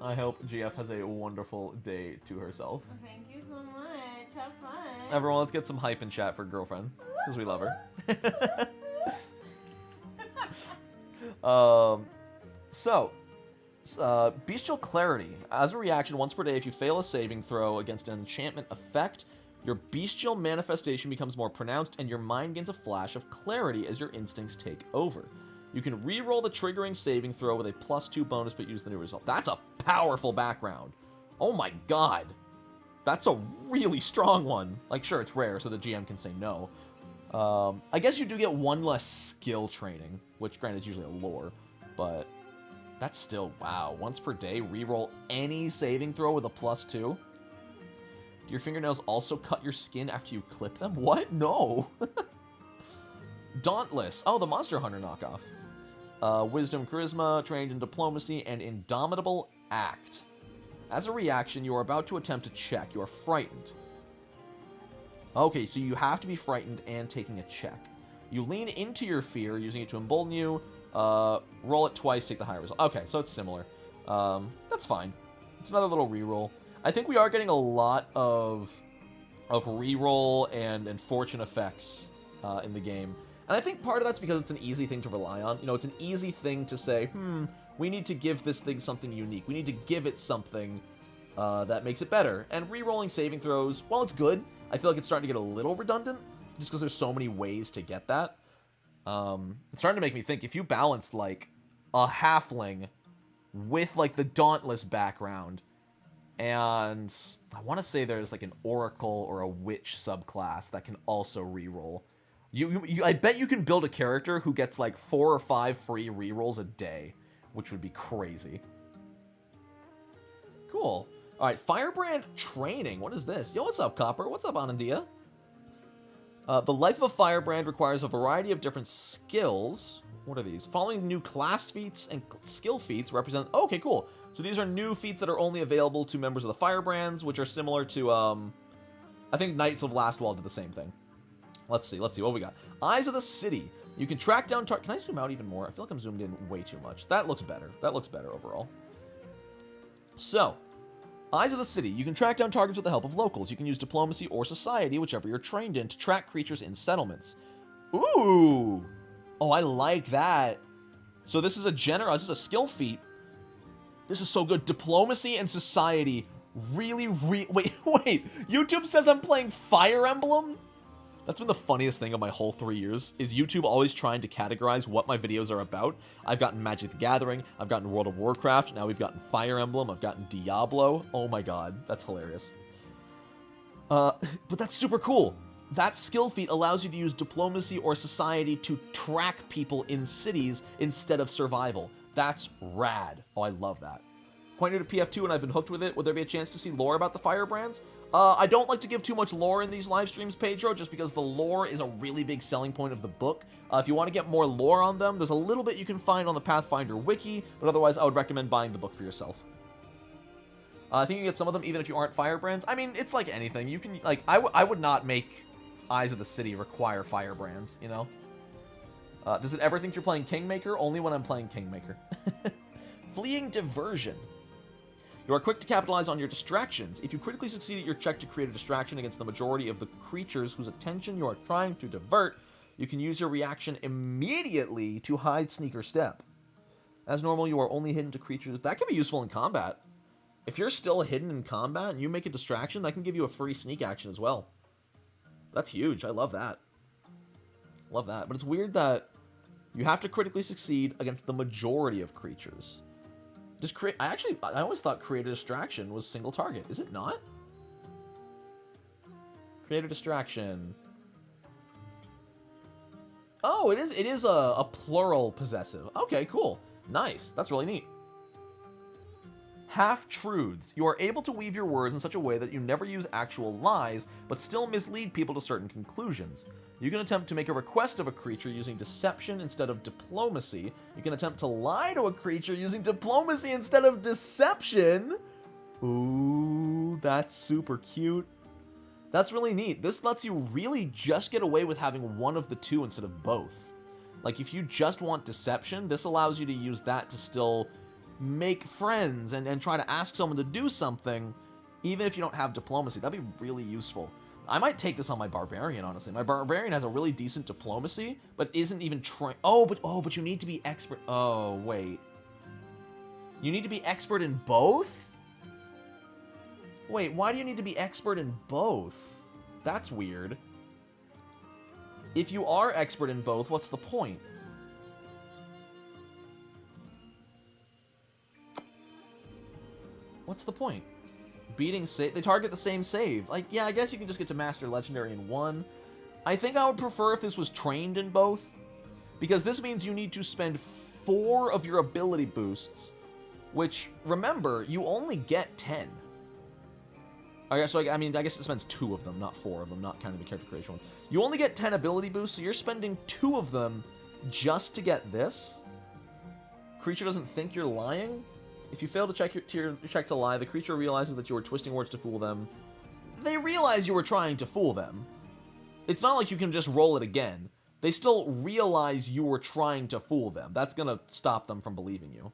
I hope GF has a wonderful day to herself. Thank you so much. Have fun. Everyone, let's get some hype in chat for girlfriend, because we love her. Bestial Clarity. As a reaction, once per day, if you fail a saving throw against an enchantment effect, your bestial manifestation becomes more pronounced, and your mind gains a flash of clarity as your instincts take over. You can re-roll the triggering saving throw with a +2 bonus, but use the new result. That's a powerful background. Oh my god. That's a really strong one. Like, sure, it's rare, so the GM can say no. I guess you do get one less skill training, which, granted, is usually a lore, but that's still, wow. Once per day, re-roll any saving throw with a +2? Do your fingernails also cut your skin after you clip them? What? No. Dauntless. Oh, the Monster Hunter knockoff. Wisdom, Charisma, trained in Diplomacy, and Indomitable Act. As a reaction, you are about to attempt a check. You are frightened. Okay, so you have to be frightened and taking a check. You lean into your fear, using it to embolden you. Roll it twice, take the higher result. Okay, so it's similar. That's fine. It's another little reroll. I think we are getting a lot of reroll and fortune effects in the game. And I think part of that's because it's an easy thing to rely on. You know, it's an easy thing to say, we need to give this thing something unique. We need to give it something that makes it better. And re-rolling saving throws, while it's good, I feel like it's starting to get a little redundant, just because there's so many ways to get that. It's starting to make me think, if you balanced, like, a halfling with, like, the Dauntless background, and I want to say there's, like, an Oracle or a Witch subclass that can also re-roll. I bet you can build a character who gets, like, 4 or 5 free re-rolls a day, which would be crazy. Cool. Alright, Firebrand Training. What is this? Yo, what's up, Copper? What's up, Anandia? The life of a Firebrand requires a variety of different skills. What are these? Following new class feats and skill feats represent... Oh, okay, cool. So these are new feats that are only available to members of the Firebrands, which are similar to, I think Knights of Lastwall did the same thing. Let's see what we got. Eyes of the City. You can track down... Can I zoom out even more? I feel like I'm zoomed in way too much. That looks better. That looks better overall. So... Eyes of the City. You can track down targets with the help of locals. You can use Diplomacy or Society, whichever you're trained in, to track creatures in settlements. Ooh! Oh, I like that. So this is this is a skill feat. This is so good. Diplomacy and Society. Wait. YouTube says I'm playing Fire Emblem? That's been the funniest thing of my whole 3 years, is YouTube always trying to categorize what my videos are about. I've gotten Magic the Gathering, I've gotten World of Warcraft, now we've gotten Fire Emblem, I've gotten Diablo. Oh my god, that's hilarious. But that's super cool. That skill feat allows you to use Diplomacy or Society to track people in cities instead of survival. That's rad. Oh, I love that. Quite new to PF2 and I've been hooked with it. Would there be a chance to see lore about the Firebrands? I don't like to give too much lore in these live streams, Pedro, just because the lore is a really big selling point of the book. If you want to get more lore on them, there's a little bit you can find on the Pathfinder wiki, but otherwise I would recommend buying the book for yourself. I think you get some of them even if you aren't Firebrands. I mean, it's like anything. You can, like, I would not make Eyes of the City require Firebrands, you know? Does it ever think you're playing Kingmaker? Only when I'm playing Kingmaker. Fleeing Diversion. You are quick to capitalize on your distractions. If you critically succeed at your check to create a distraction against the majority of the creatures whose attention you are trying to divert, You can use your reaction immediately to hide, sneak, or step. As normal, you are only hidden to creatures. That can be useful in combat. If you're still hidden in combat and you make a distraction, that can give you a free sneak action as well. That's huge. I love that. Love that. But it's weird that you have to critically succeed against the majority of creatures. I always thought create a distraction was single target. Is it not? Create a distraction. Oh, it is a plural possessive. Okay, cool. Nice. That's really neat. Half-truths. You are able to weave your words in such a way that you never use actual lies, but still mislead people to certain conclusions. You can attempt to make a request of a creature using deception instead of diplomacy. You can attempt to lie to a creature using diplomacy instead of deception. Ooh, that's super cute. That's really neat. This lets you really just get away with having one of the two instead of both. Like, if you just want deception, this allows you to use that to still make friends and try to ask someone to do something, even if you don't have diplomacy. That'd be really useful. I might take this on my Barbarian, honestly. My Barbarian has a really decent diplomacy, but isn't even trying... but you need to be expert... Oh, wait. You need to be expert in both? Wait, why do you need to be expert in both? That's weird. If you are expert in both, what's the point? What's the point? Beating save... They target the same save. Like, yeah, I guess you can just get to Master Legendary in one. I think I would prefer if this was trained in both, because this means you need to spend 4 of your ability boosts, which, remember, you only get 10. I guess it spends 2 of them, not 4 of them, not counting the character creation ones. You only get 10 ability boosts, so you're spending 2 of them just to get this? Creature doesn't think you're lying? If you fail to check to lie, the creature realizes that you were twisting words to fool them. They realize you were trying to fool them. It's not like you can just roll it again. They still realize you were trying to fool them. That's gonna stop them from believing you.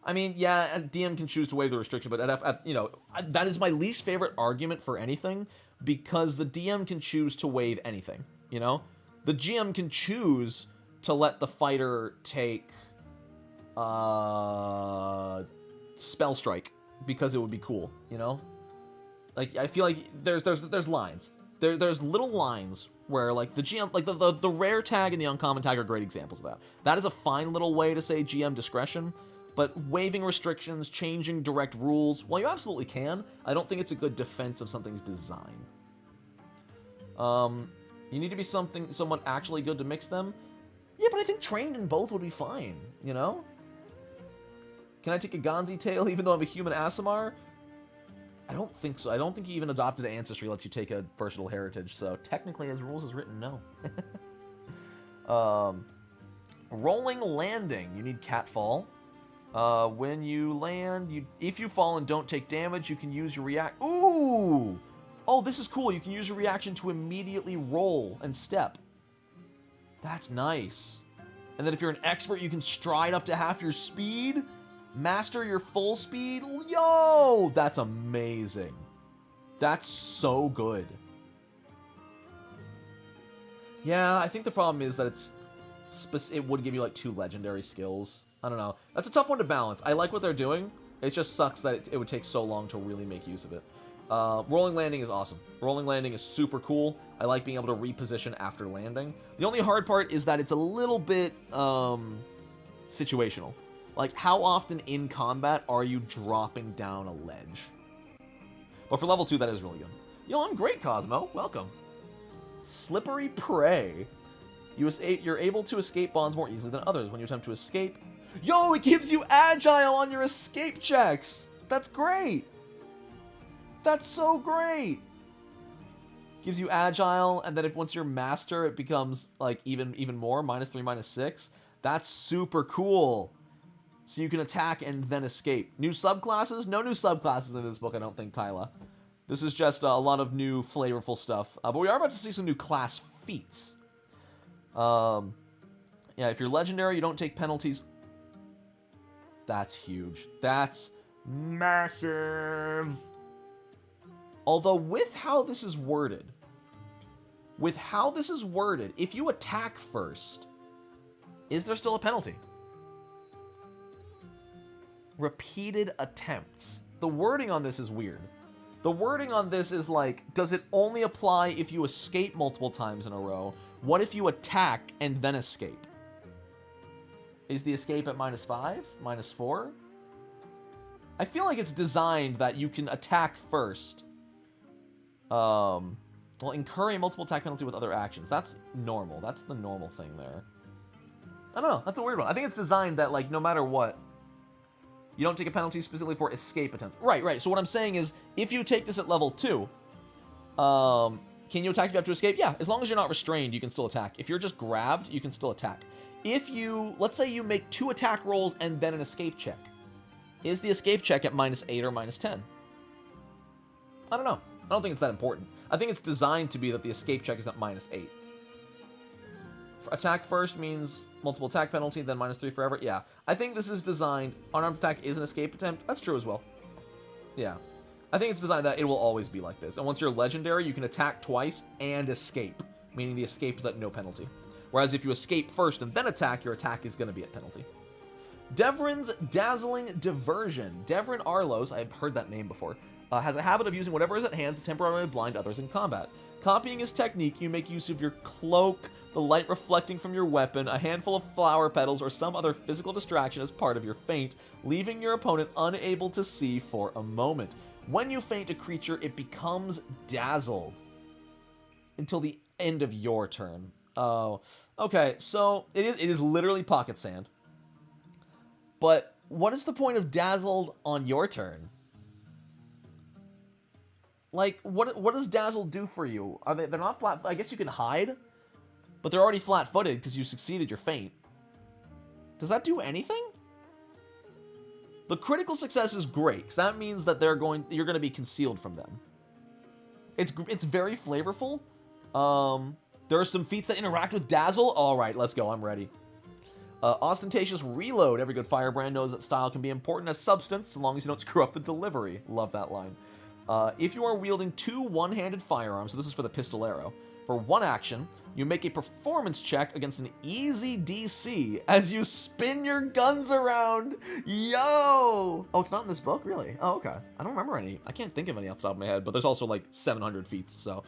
I mean, yeah, a DM can choose to waive the restriction, but that is my least favorite argument for anything, because the DM can choose to waive anything, you know? The GM can choose to let the fighter take Spell Strike because it would be cool, you know? Like, I feel like there's lines. There's little lines where, like, the GM, like, the rare tag and the uncommon tag are great examples of that. That is a fine little way to say GM discretion, but waiving restrictions, changing direct rules, well, you absolutely can. I don't think it's a good defense of something's design. You need to be somewhat actually good to mix them. Yeah, but I think trained in both would be fine, you know? Can I take a Gonzi tail even though I'm a human Aasimar? I don't think so. I don't think even Adopted Ancestry lets you take a versatile heritage, so technically as rules is written, no. Rolling landing. You need Catfall. When you land, if you fall and don't take damage, you can use your react... Ooh! Oh, this is cool. You can use your reaction to immediately roll and step. That's nice. And then if you're an expert, you can stride up to half your speed, master your full speed. Yo! That's amazing. That's so good. Yeah, I think the problem is that it would give you like 2 legendary skills. I don't know. That's a tough one to balance. I like what they're doing. It just sucks that it would take so long to really make use of it. Rolling landing is awesome. Rolling landing is super cool. I like being able to reposition after landing. The only hard part is that it's a little bit situational. Like, how often in combat are you dropping down a ledge? But for level 2, that is really good. Yo, I'm great, Cosmo. Welcome. Slippery Prey. You're able to escape bonds more easily than others. When you attempt to escape... Yo, it gives you agile on your escape checks! That's great! That's so great! Gives you agile, and then once you're master, it becomes, like, even more, -3, -6. That's super cool! So you can attack and then escape. New subclasses? No new subclasses in this book, I don't think, Tyla. This is just a lot of new flavorful stuff. But we are about to see some new class feats. Yeah, if you're legendary, you don't take penalties. That's huge. That's massive. Although, with how this is worded, With how this is worded, if you attack first, is there still a penalty? Repeated attempts. The wording on this is weird. The wording on this is like, does it only apply if you escape multiple times in a row? What if you attack and then escape? Is the escape at -5? -4? I feel like it's designed that you can attack first. Well, incur a multiple attack penalty with other actions. That's normal. That's the normal thing there. I don't know. That's a weird one. I think it's designed that, like, no matter what, you don't take a penalty specifically for escape attempt. Right. So what I'm saying is, if you take this at level 2, can you attack if you have to escape? Yeah, as long as you're not restrained, you can still attack. If you're just grabbed, you can still attack. If you, let's say you make 2 attack rolls and then an escape check. Is the escape check at -8 or -10? I don't know. I don't think it's that important. I think it's designed to be that the escape check is at -8. Attack first means multiple attack penalty, then -3 forever. Yeah, I think this is designed. Unarmed attack is an escape attempt. That's true as well. Yeah. I think it's designed that it will always be like this. And once you're legendary, you can attack twice and escape, meaning the escape is at no penalty. Whereas if you escape first and then attack, your attack is going to be at penalty. Devrin's Dazzling Diversion. Devrin Arlos, I've heard that name before, has a habit of using whatever is at hand to temporarily blind others in combat. Copying his technique, you make use of your cloak, the light reflecting from your weapon, a handful of flower petals, or some other physical distraction as part of your feint, leaving your opponent unable to see for a moment. When you feint a creature, it becomes dazzled until the end of your turn. Oh, okay, so it is literally pocket sand. But what is the point of dazzled on your turn? Like, what does dazzle do for you? They're not flat? I guess you can hide, but they're already flat-footed because you succeeded your feint. Does that do anything? The critical success is great, because that means that you're going to be concealed from them. It's very flavorful. There are some feats that interact with dazzle. All right, let's go. I'm ready. Ostentatious Reload. Every good firebrand knows that style can be important as substance, so long as you don't screw up the delivery. Love that line. If you are wielding 2 one-handed firearms, so this is for the pistolero, for 1 action, you make a performance check against an easy DC as you spin your guns around. Yo! Oh, it's not in this book? Really? Oh, okay. I don't remember any. I can't think of any off the top of my head, but there's also like 700 feats, so...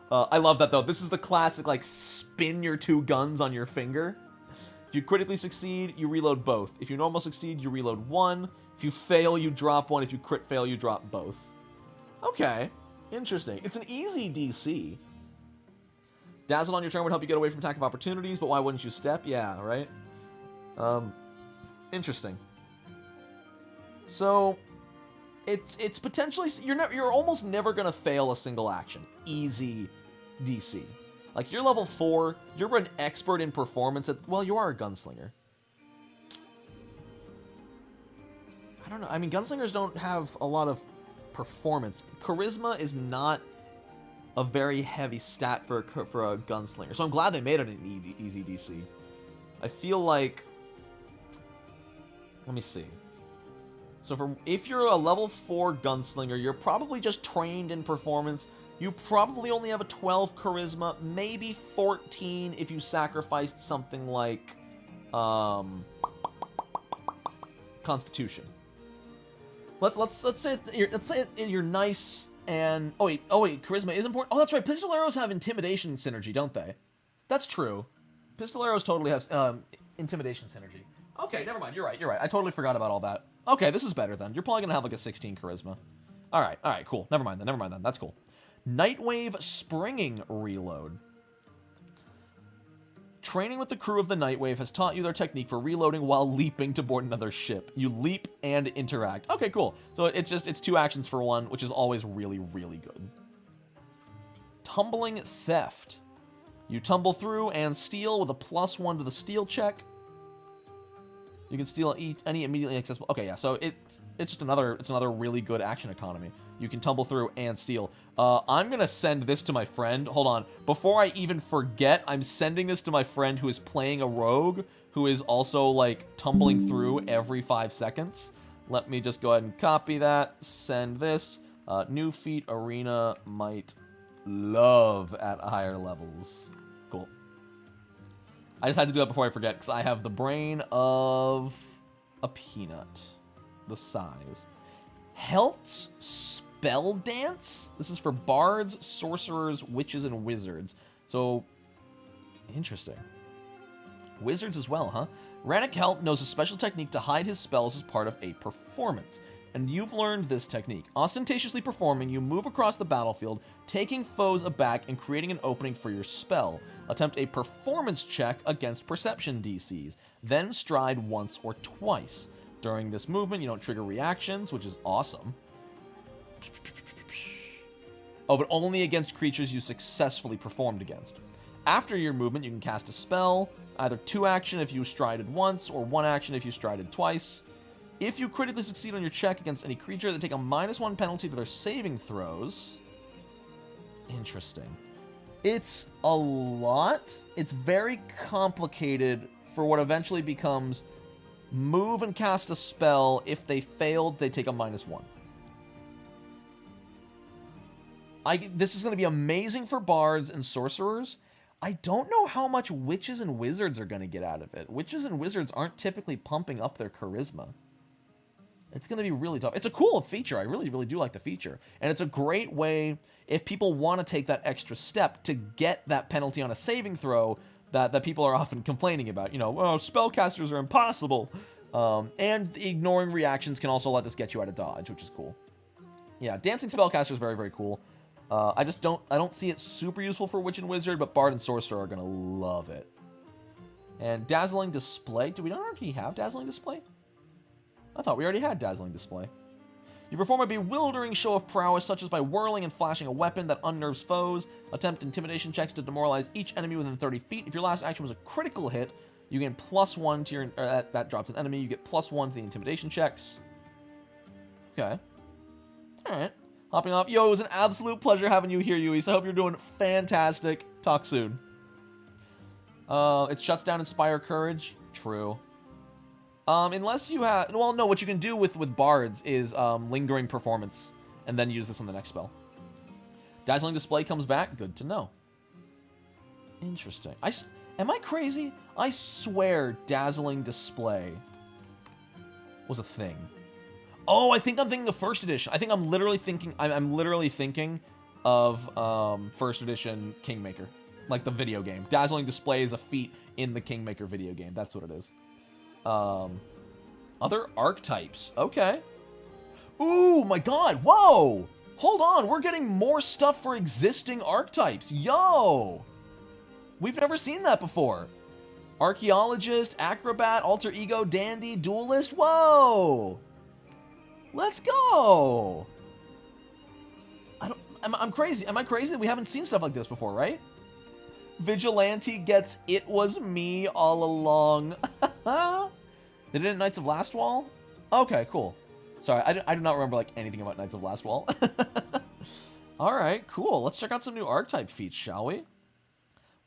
I love that, though. This is the classic, like, spin your 2 guns on your finger. If you critically succeed, you reload both. If you normal succeed, you reload 1. If you fail, you drop 1. If you crit fail, you drop both. Okay. Interesting. It's an easy DC. Dazzle on your turn would help you get away from attack of opportunities, but why wouldn't you step? Yeah, right? Interesting. So, it's potentially... You're almost never going to fail a single action. Easy DC. Like, you're level 4, you're an expert in performance well, you are a gunslinger. I don't know. I mean, gunslingers don't have a lot of performance. Charisma is not a very heavy stat for a gunslinger. So I'm glad they made it an easy DC. I feel like... Let me see. So if you're a level 4 gunslinger, you're probably just trained in performance. You probably only have a 12 charisma, maybe 14 if you sacrificed something like Constitution. Let's say you're nice and oh wait, charisma is important. Oh, that's right. Pistoleros have intimidation synergy, don't they? That's true. Pistoleros totally have intimidation synergy. Okay, never mind. You're right. I totally forgot about all that. Okay, this is better then. You're probably gonna have like a 16 charisma. All right, cool. Never mind then. That's cool. Nightwave Springing Reload. Training with the crew of the Nightwave has taught you their technique for reloading while leaping to board another ship. You leap and interact. Okay, cool. So it's 2 actions for 1, which is always really, really good. Tumbling Theft. You tumble through and steal with a +1 to the steal check. You can steal any immediately accessible... Okay, yeah, so it's just another really good action economy. You can tumble through and steal. I'm going to send this to my friend. Hold on. Before I even forget, I'm sending this to my friend who is playing a rogue, who is also, like, tumbling through every 5 seconds. Let me just go ahead and copy that. Send this. New feat, arena, might, love at higher levels. Cool. I just had to do that before I forget, because I have the brain of a peanut. The size. Helt's Spell Dance? This is for bards, sorcerers, witches, and wizards. So, interesting. Wizards as well, huh? Rannick Helt knows a special technique to hide his spells as part of a performance. And you've learned this technique. Ostentatiously performing, you move across the battlefield, taking foes aback and creating an opening for your spell. Attempt a performance check against perception DCs. Then stride once or twice. During this movement, you don't trigger reactions, which is awesome. Oh, but only against creatures you successfully performed against. After your movement, you can cast a spell, either 2 action if you strided once, or 1 action if you strided twice. If you critically succeed on your check against any creature, they take a -1 penalty to their saving throws. Interesting. It's a lot. It's very complicated for what eventually becomes move and cast a spell. If they failed, they take a -1. This is going to be amazing for bards and sorcerers. I don't know how much witches and wizards are going to get out of it. Witches and wizards aren't typically pumping up their charisma. It's going to be really tough. It's a cool feature. I really, really do like the feature. And it's a great way, if people want to take that extra step to get that penalty on a saving throw that people are often complaining about. You know, oh, spellcasters are impossible. And ignoring reactions can also let this get you out of dodge, which is cool. Yeah, dancing spellcaster is very, very cool. I don't see it super useful for witch and wizard, but bard and sorcerer are going to love it. And dazzling display. Do we not already have dazzling display? I thought we already had dazzling display. You perform a bewildering show of prowess, such as by whirling and flashing a weapon that unnerves foes. Attempt intimidation checks to demoralize each enemy within 30 feet. If your last action was a critical hit, you gain +1 to your... that drops an enemy. You get +1 to the intimidation checks. Okay. Alright. Hopping off. Yo, it was an absolute pleasure having you here, Yui. So I hope you're doing fantastic. Talk soon. It shuts down Inspire Courage. True. Unless you have... Well, no, what you can do with bards is lingering performance, and then use this on the next spell. Dazzling Display comes back. Good to know. Interesting. Am I crazy? I swear Dazzling Display was a thing. Oh, I think I'm thinking of first edition. I think I'm literally thinking... I'm literally thinking of first edition Kingmaker. Like the video game. Dazzling Display is a feat in the Kingmaker video game. That's what it is. Other archetypes. Okay. Ooh, my god. Whoa. Hold on. We're getting more stuff for existing archetypes. Yo. We've never seen that before. Archaeologist, acrobat, alter ego, dandy, duelist. Whoa. Let's go. I'm crazy. Am I crazy? We haven't seen stuff like this before, right? Vigilante gets It Was Me all along. They did it in Knights of Lastwall? Okay, cool. Sorry, I do not remember like anything about Knights of Lastwall. Alright, cool. Let's check out some new archetype feats, shall we?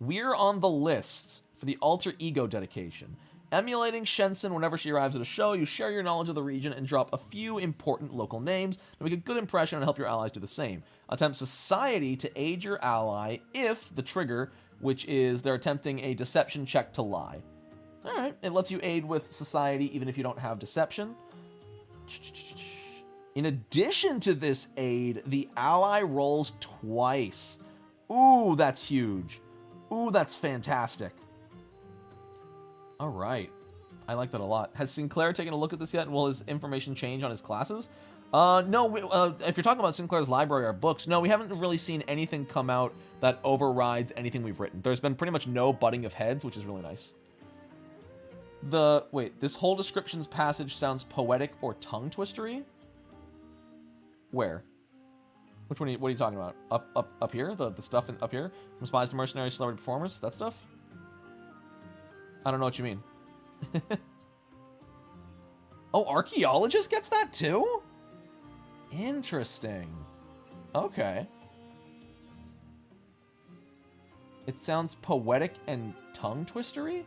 We're on the list for the alter ego dedication. Emulating Shensen whenever she arrives at a show, you share your knowledge of the region and drop a few important local names to make a good impression and help your allies do the same. Attempt Society to aid your ally if the trigger, which is they're attempting a deception check to lie. Alright, it lets you aid with Society even if you don't have Deception. In addition to this aid, the ally rolls twice. Ooh, that's huge. Ooh, that's fantastic. Alright. I like that a lot. Has Sinclair taken a look at this yet? And will his information change on his classes? No, if you're talking about Sinclair's library or books, no, we haven't really seen anything come out that overrides anything we've written. There's been pretty much no butting of heads, which is really nice. Wait, this whole description's passage sounds poetic or tongue-twistery? Where? Which one? What are you talking about? Up here? The stuff up here? From spies to mercenaries, celebrity performers? That stuff? I don't know what you mean. Oh, archaeologist gets that too? Interesting. Okay. It sounds poetic and tongue-twistery?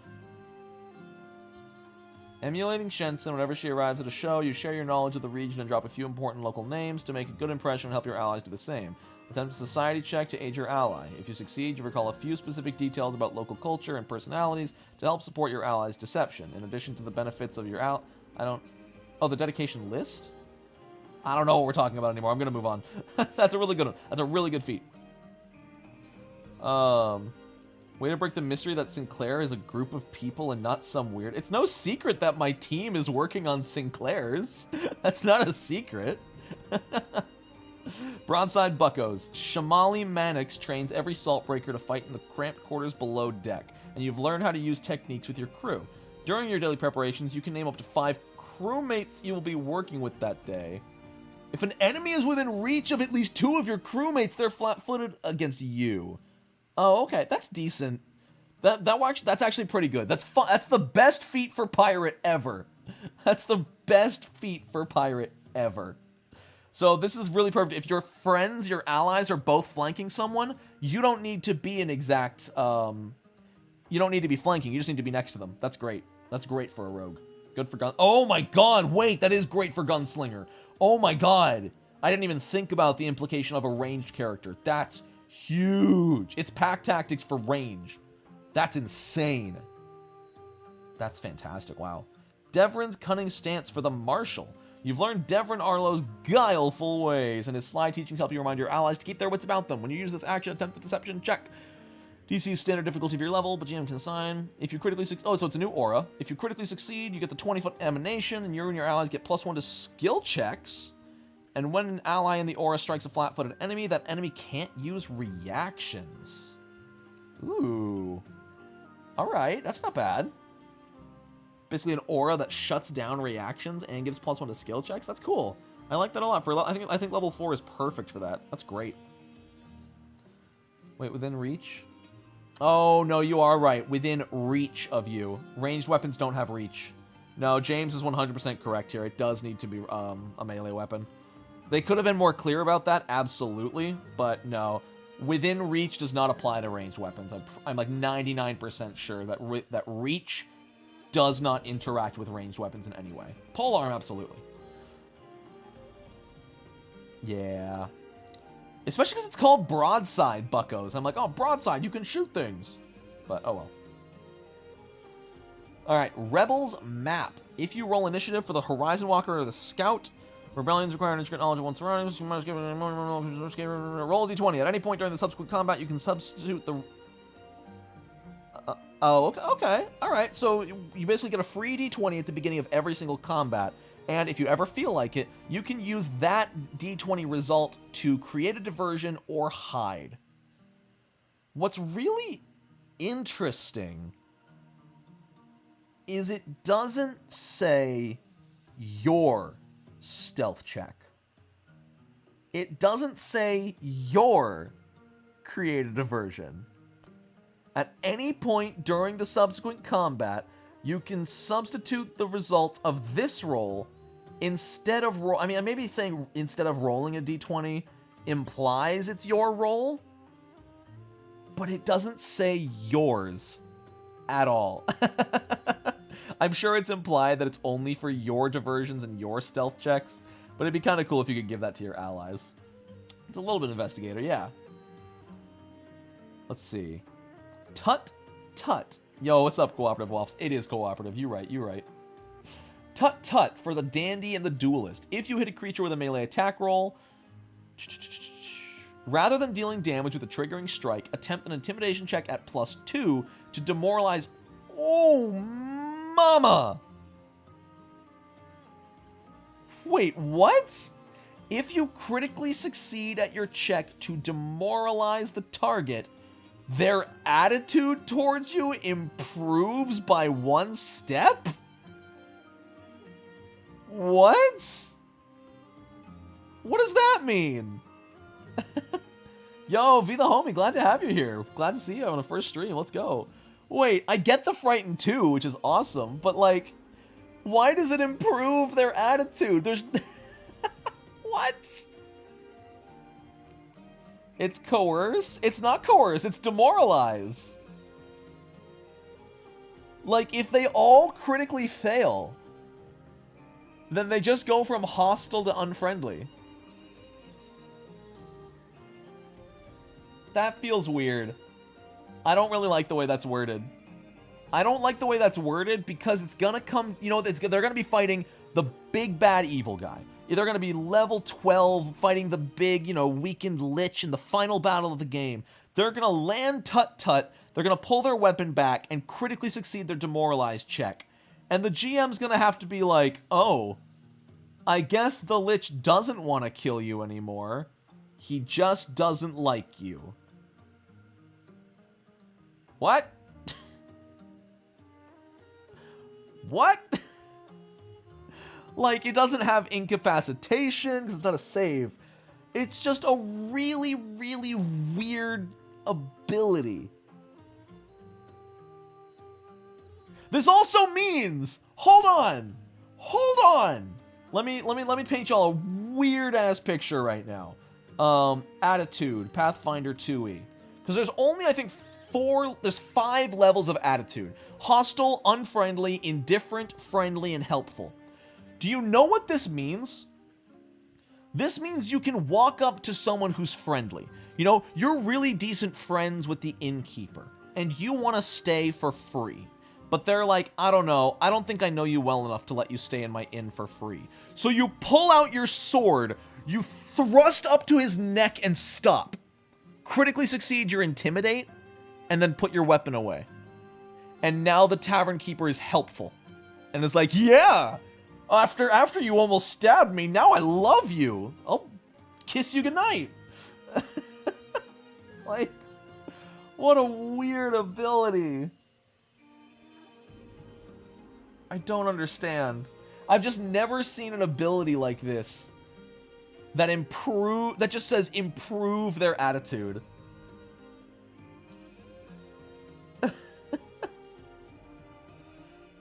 Emulating Shensen, whenever she arrives at a show, you share your knowledge of the region and drop a few important local names to make a good impression and help your allies do the same. Attempt a society check to aid your ally. If you succeed, you recall a few specific details about local culture and personalities to help support your ally's deception. In addition to the benefits of your Oh, the dedication list? I don't know what we're talking about anymore. I'm going to move on. That's a really good one. That's a really good feat. Way to break the mystery that Sinclair is a group of people and not some weird... It's no secret that my team is working on Sinclair's. That's not a secret. Broadside Buckos. Shamali Mannix trains every Saltbreaker to fight in the cramped quarters below deck, and you've learned how to use techniques with your crew. During your daily preparations, you can name up to 5 crewmates you will be working with that day. If an enemy is within reach of at least 2 of your crewmates, they're flat-footed against you. Oh, okay, that's decent. That's actually pretty good. That's the best feat for pirate ever. That's the best feat for pirate ever. So this is really perfect. If your friends, your allies are both flanking someone, you don't need to be an exact... you don't need to be flanking. You just need to be next to them. That's great. That's great for a rogue. Good for gun... Oh my god, wait, that is great for gunslinger. Oh my god. I didn't even think about the implication of a ranged character. That's huge. It's pack tactics for range. That's insane. That's fantastic. Wow. Devrin's cunning stance for the Marshal. You've learned Devrin Arlo's guileful ways, and his sly teachings help you remind your allies to keep their wits about them. When you use this action, attempt a deception check. DC is standard difficulty of your level, but GM can assign. If you critically succeed... Oh, so it's a new aura. If you critically succeed, you get the 20-foot emanation, and you and your allies get +1 to skill checks. And when an ally in the aura strikes a flat-footed enemy, that enemy can't use reactions. Ooh. Alright, that's not bad. Basically an aura that shuts down reactions and gives +1 to skill checks. That's cool. I like that a lot. I think level 4 is perfect for that. That's great. Wait, within reach? Oh, no, you are right. Within reach of you. Ranged weapons don't have reach. No, James is 100% correct here. It does need to be a melee weapon. They could have been more clear about that, absolutely, but no. Within reach does not apply to ranged weapons. I'm like 99% sure that that reach does not interact with ranged weapons in any way. Polearm, absolutely. Yeah. Especially because it's called Broadside, buckos. I'm like, oh, Broadside, you can shoot things. But, oh well. Alright, Rebels Map. If you roll initiative for the Horizon Walker or the Scout, rebellions require an intricate knowledge of one's surroundings. You must give roll a d20. At any point during the subsequent combat, you can substitute the... oh, okay. Alright, so you basically get a free d20 at the beginning of every single combat. And if you ever feel like it, you can use that d20 result to create a diversion or hide. What's really interesting is it doesn't say your stealth check. It doesn't say your create a diversion. At any point during the subsequent combat, you can substitute the result of this roll instead of roll. I mean, maybe saying instead of rolling a d20 implies it's your roll, but it doesn't say yours at all. I'm sure it's implied that it's only for your diversions and your stealth checks, but it'd be kind of cool if you could give that to your allies. It's a little bit investigator, yeah. Let's see. Tut Tut. Yo, what's up, Cooperative Wolves? It is cooperative. You're right. Tut Tut for the Dandy and the Duelist. If you hit a creature with a melee attack roll, rather than dealing damage with a triggering strike, attempt an intimidation check at +2 to demoralize... Oh, mama! Wait, what? If you critically succeed at your check to demoralize the target, their attitude towards you improves by 1 step? What? What does that mean? Yo, V the homie, glad to have you here. Glad to see you on the first stream. Let's go. Wait, I get the Frightened too, which is awesome, but like, why does it improve their attitude? There's... What? It's coerce? It's not coerce, it's demoralize. Like, if they all critically fail, then they just go from hostile to unfriendly. That feels weird. I don't really like the way that's worded. I don't like the way that's worded because it's gonna come, you know, they're gonna be fighting the big bad evil guy. They're gonna be level 12 fighting the big, you know, weakened lich in the final battle of the game. They're gonna land tut-tut, they're gonna pull their weapon back and critically succeed their demoralized check. And the GM's gonna have to be like, oh, I guess the lich doesn't want to kill you anymore. He just doesn't like you. What? What? Like, it doesn't have incapacitation because it's not a save. It's just a really, really weird ability. This also means, hold on. Let me paint y'all a weird ass picture right now. Attitude, Pathfinder 2e. Because there's only, I think, there's 5 levels of attitude. Hostile, unfriendly, indifferent, friendly, and helpful. Do you know what this means? This means you can walk up to someone who's friendly. You know, you're really decent friends with the innkeeper, and you want to stay for free. But they're like, I don't know, I don't think I know you well enough to let you stay in my inn for free. So you pull out your sword, you thrust up to his neck and stop. Critically succeed your intimidate, and then put your weapon away. And now the tavern keeper is helpful. And is like, yeah! After you almost stabbed me, now I love you. I'll kiss you goodnight. Like, what a weird ability. I don't understand. I've just never seen an ability like this that just says improve their attitude.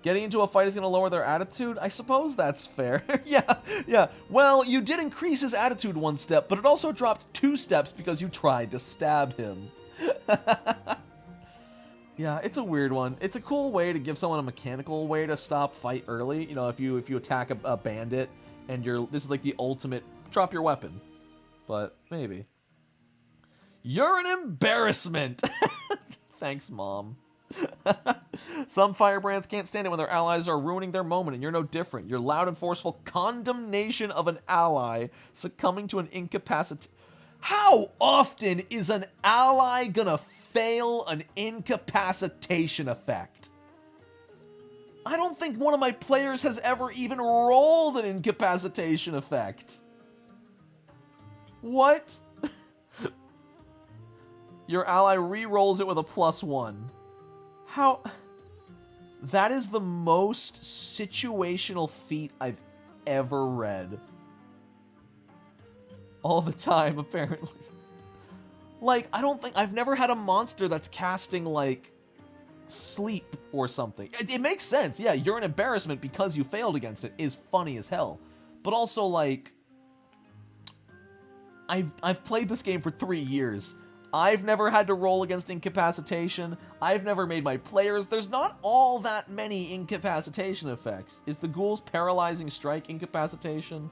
Getting into a fight is going to lower their attitude? I suppose that's fair. Yeah. Well, you did increase his attitude 1 step, but it also dropped 2 steps because you tried to stab him. Yeah, it's a weird one. It's a cool way to give someone a mechanical way to stop fight early. You know, if you attack a bandit and this is like the ultimate drop your weapon. But maybe. You're an embarrassment. Thanks, Mom. Some Firebrands can't stand it when their allies are ruining their moment, and you're no different. Your loud and forceful condemnation of an ally succumbing to an incapacitation. How often is an ally gonna fail an incapacitation effect? I don't think one of my players has ever even rolled an incapacitation effect. What? Your ally re-rolls it with a +1. How? That is the most situational feat I've ever read. All the time, apparently. Like, I've never had a monster that's casting, like, sleep or something. It makes sense, yeah, you're an embarrassment because you failed against it is funny as hell. But also, like, I've played this game for 3 years. I've never had to roll against incapacitation. I've never made my players. There's not all that many incapacitation effects. Is the ghoul's paralyzing strike incapacitation?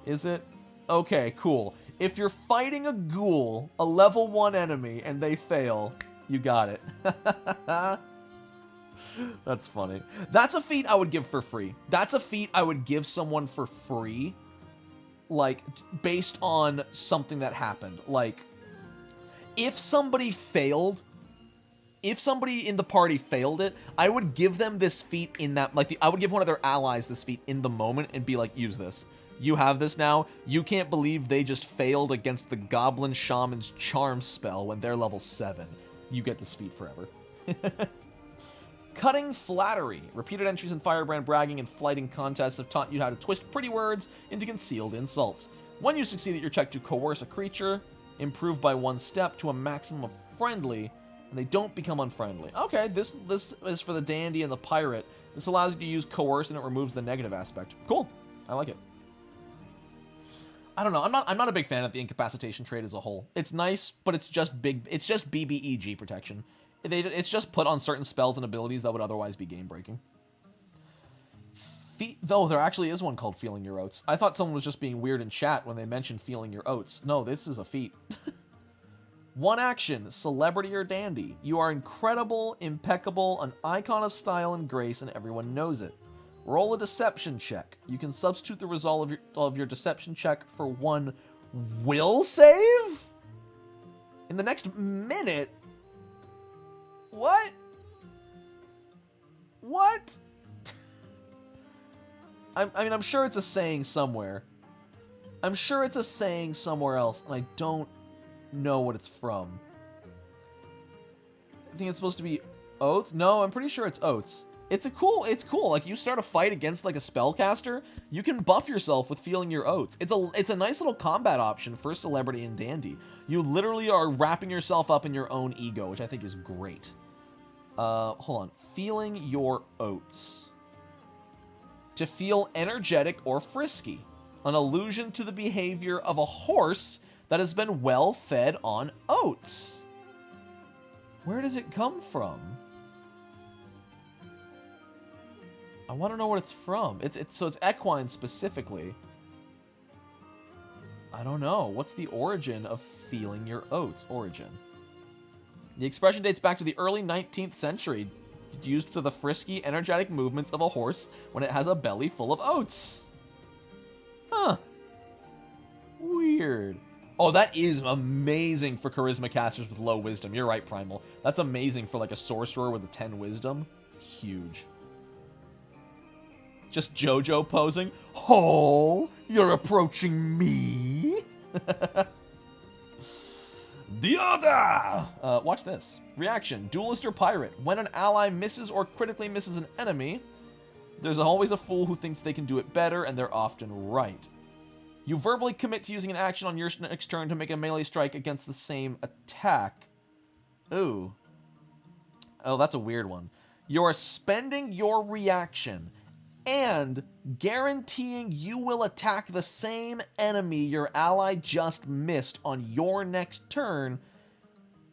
Is it? Okay, cool. If you're fighting a ghoul, a level 1 enemy, and they fail, you got it. That's funny. That's a feat I would give for free. That's a feat I would give someone for free, like, based on something that happened. Like, if somebody in the party failed it, I would give them this feat in that, like, I would give one of their allies this feat in the moment and be like, use this. You have this now. You can't believe they just failed against the Goblin Shaman's Charm spell when they're level 7. You get this feat forever. Cutting flattery. Repeated entries in Firebrand bragging and flighting contests have taught you how to twist pretty words into concealed insults. When you succeed at your check to coerce a creature, improve by 1 step to a maximum of friendly, and they don't become unfriendly. Okay, this is for the dandy and the pirate. This allows you to use coerce and it removes the negative aspect. Cool. I like it. I don't know. I'm not a big fan of the incapacitation trait as a whole. It's nice, but it's just BBEG protection. It's just put on certain spells and abilities that would otherwise be game-breaking. Though there actually is one called Feeling Your Oats. I thought someone was just being weird in chat when they mentioned Feeling Your Oats. No, this is a feat. One action, celebrity or dandy. You are incredible, impeccable, an icon of style and grace, and everyone knows it. Roll a deception check. You can substitute the result of your deception check for one will save? In the next minute? What? What? I mean, I'm sure it's a saying somewhere. I'm sure it's a saying somewhere else, and I don't know what it's from. I think it's supposed to be oats. No, I'm pretty sure it's oats. It's cool. Like, you start a fight against like a spellcaster, you can buff yourself with Feeling Your Oats. It's a nice little combat option for celebrity and dandy. You literally are wrapping yourself up in your own ego, which I think is great. Hold on. Feeling Your Oats. To feel energetic or frisky. An allusion to the behavior of a horse that has been well fed on oats. Where does it come from? I want to know what it's from. So it's equine specifically. I don't know. What's the origin of Feeling Your Oats? Origin. The expression dates back to the early 19th century. Used for the frisky, energetic movements of a horse when it has a belly full of oats. Huh. Weird. Oh, that is amazing for charisma casters with low wisdom. You're right, Primal. That's amazing for like a sorcerer with a 10 wisdom. Huge. Just JoJo posing. Oh, you're approaching me? Dioda! Watch this. Reaction. Duelist or pirate. When an ally misses or critically misses an enemy, there's always a fool who thinks they can do it better, and they're often right. You verbally commit to using an action on your next turn to make a melee strike against the same attack. Ooh. Oh, that's a weird one. You're spending your reaction and guaranteeing you will attack the same enemy your ally just missed on your next turn,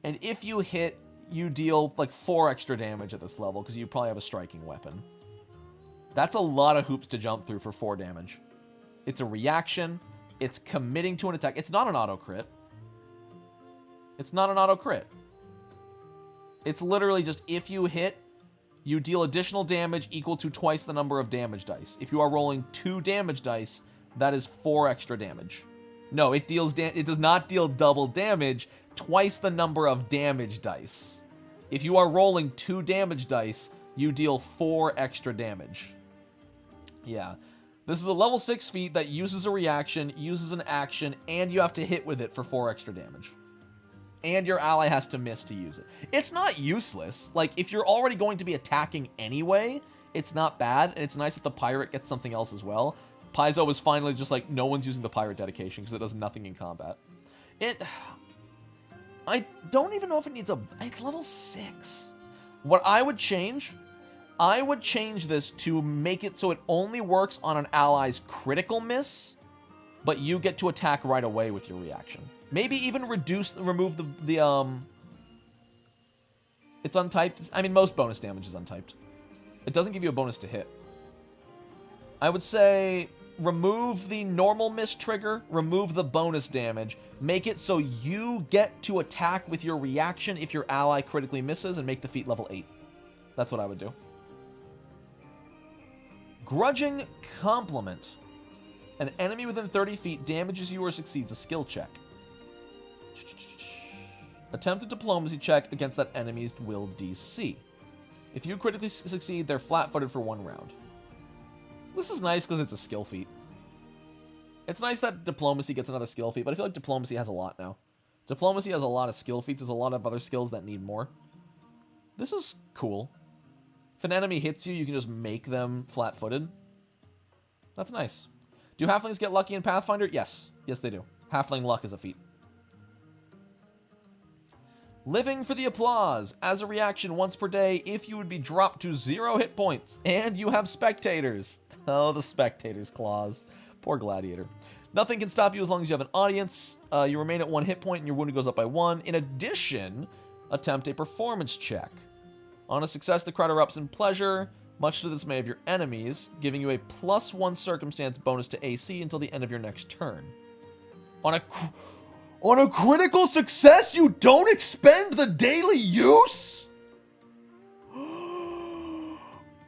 and if you hit, you deal like 4 extra damage at this level because you probably have a striking weapon. That's a lot of hoops to jump through for 4 damage. It's a reaction. It's committing to an attack. It's not an auto crit. It's not an auto crit. It's literally just if you hit, you deal additional damage equal to twice the number of damage dice. If you are rolling 2 damage dice, that is 4 extra damage. No, it does not deal double damage, twice the number of damage dice. If you are rolling 2 damage dice, you deal 4 extra damage. Yeah. This is a level 6 feat that uses a reaction, uses an action, and you have to hit with it for 4 extra damage. And your ally has to miss to use it. It's not useless. Like, if you're already going to be attacking anyway, it's not bad, and it's nice that the pirate gets something else as well. Paizo was finally just like, no one's using the pirate dedication because it does nothing in combat. I don't even know if it needs it's level 6. What I would change this to make it so it only works on an ally's critical miss, but you get to attack right away with your reaction. Maybe even remove the it's untyped. I mean, most bonus damage is untyped. It doesn't give you a bonus to hit. I would say remove the normal miss trigger, remove the bonus damage, make it so you get to attack with your reaction if your ally critically misses, and make the feat level 8. That's what I would do. Grudging Compliment. An enemy within 30 feet damages you or succeeds a skill check. Attempt a diplomacy check against that enemy's will DC. If you critically succeed, they're flat-footed for 1 round. This is nice because it's a skill feat. It's nice that diplomacy gets another skill feat, but I feel like diplomacy has a lot now. Diplomacy has a lot of skill feats. There's a lot of other skills that need more. This is cool. If an enemy hits you, you can just make them flat-footed. That's nice. Do halflings get lucky in Pathfinder? Yes. Yes, they do. Halfling luck is a feat. Living for the applause. As a reaction once per day, if you would be dropped to 0 hit points, and you have spectators. Oh, the spectators clause. Poor gladiator. Nothing can stop you as long as you have an audience. You remain at 1 hit point, and your wound goes up by 1. In addition, attempt a performance check. On a success, the crowd erupts in pleasure, much to the dismay of your enemies, giving you a +1 circumstance bonus to AC until the end of your next turn. On a critical success, you don't expend the daily use?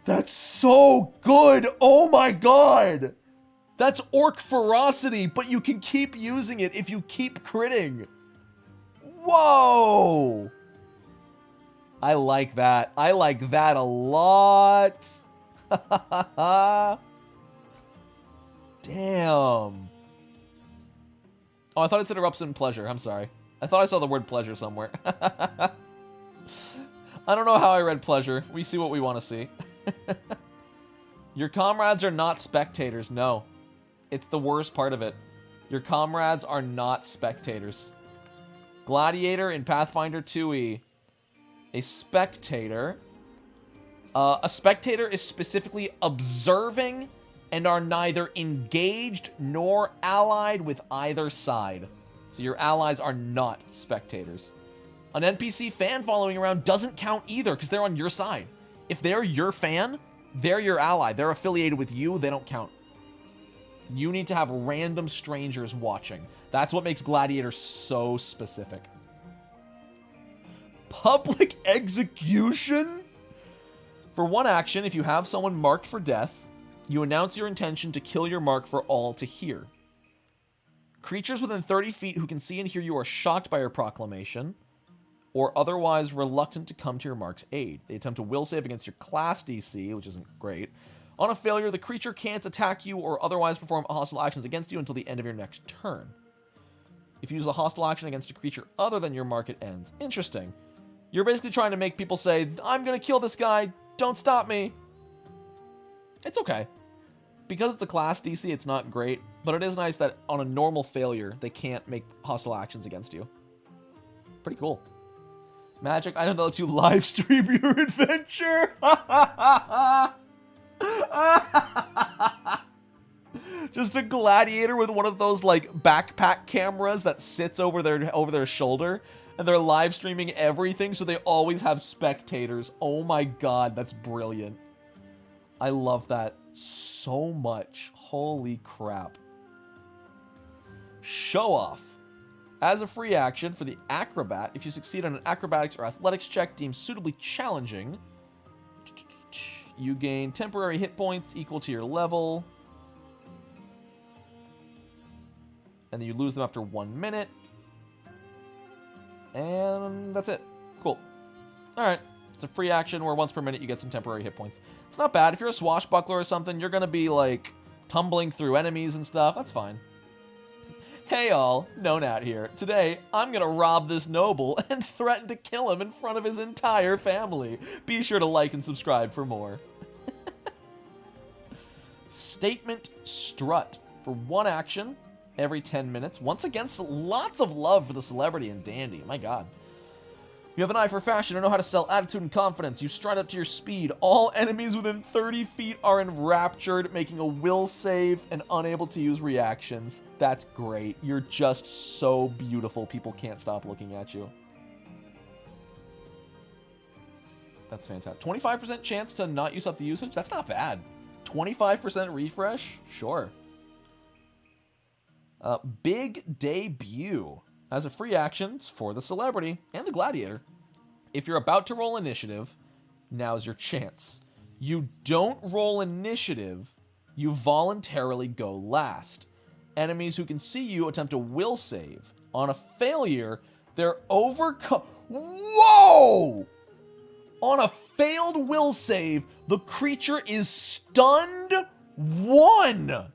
That's so good! Oh my god! That's Orc Ferocity, but you can keep using it if you keep critting. Whoa! I like that. I like that a lot. Damn. Oh, I thought it said erupts in pleasure. I'm sorry. I thought I saw the word pleasure somewhere. I don't know how I read pleasure. We see what we want to see. Your comrades are not spectators. No. It's the worst part of it. Your comrades are not spectators. Gladiator in Pathfinder 2e. A spectator. A spectator is specifically observing and are neither engaged nor allied with either side. So your allies are not spectators. An NPC fan following around doesn't count either because they're on your side. If they're your fan, they're your ally. They're affiliated with you. They don't count. You need to have random strangers watching. That's what makes Gladiator so specific. Public execution? For one action, if you have someone marked for death, you announce your intention to kill your mark for all to hear. Creatures within 30 feet who can see and hear you are shocked by your proclamation, or otherwise reluctant to come to your mark's aid. They attempt a will save against your class DC, which isn't great. On a failure, the creature can't attack you or otherwise perform hostile actions against you until the end of your next turn. If you use a hostile action against a creature other than your mark, it ends. Interesting. You're basically trying to make people say, I'm going to kill this guy, don't stop me. It's okay. Because it's a class DC, it's not great, but it is nice that on a normal failure, they can't make hostile actions against you. Pretty cool. Magic item that lets you live stream your adventure. Just a gladiator with one of those like backpack cameras that sits over their shoulder, and they're live streaming everything, so they always have spectators. Oh my god, that's brilliant. I love that so much. Holy crap. Show off. As a free action for the acrobat, if you succeed on an acrobatics or athletics check deemed suitably challenging, you gain temporary hit points equal to your level. And then you lose them after 1 minute. And that's it. Cool. Alright. It's a free action where once per minute you get some temporary hit points. It's not bad. If you're a swashbuckler or something, you're going to be, like, tumbling through enemies and stuff. That's fine. Hey all, Nonat here. Today, I'm going to rob this noble and threaten to kill him in front of his entire family. Be sure to like and subscribe for more. Statement Strut. For one action, every 10 minutes. Once again, lots of love for the celebrity and dandy. My god. You have an eye for fashion and know how to sell attitude and confidence. You stride up to your speed. All enemies within 30 feet are enraptured, making a will save and unable to use reactions. That's great. You're just so beautiful. People can't stop looking at you. That's fantastic. 25% chance to not use up the usage? That's not bad. 25% refresh? Sure. Big debut. As a free action for the celebrity and the gladiator. If you're about to roll initiative, now's your chance. You don't roll initiative, you voluntarily go last. Enemies who can see you attempt a will save. On a failure, they're overcome. Whoa! On a failed will save, the creature is stunned 1.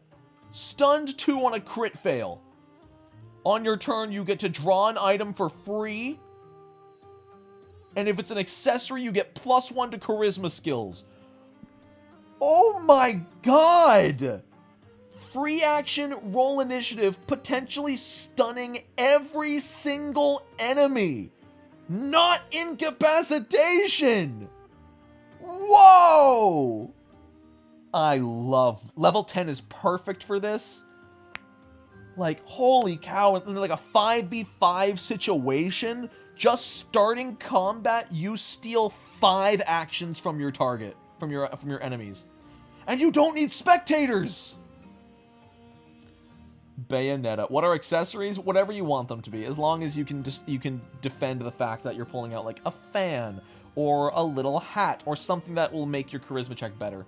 Stunned 2 on a crit fail. On your turn, you get to draw an item for free. And if it's an accessory, you get +1 to charisma skills. Oh my god! Free action, roll initiative, potentially stunning every single enemy. Not incapacitation! Whoa! I love... Level 10 is perfect for this. Like, holy cow, in like a 5v5 situation, Just starting combat, you steal 5 actions from your target, from your enemies. And you don't need spectators! Bayonetta. What are accessories? Whatever you want them to be, as long as you can defend the fact that you're pulling out like a fan or a little hat or something that will make your charisma check better.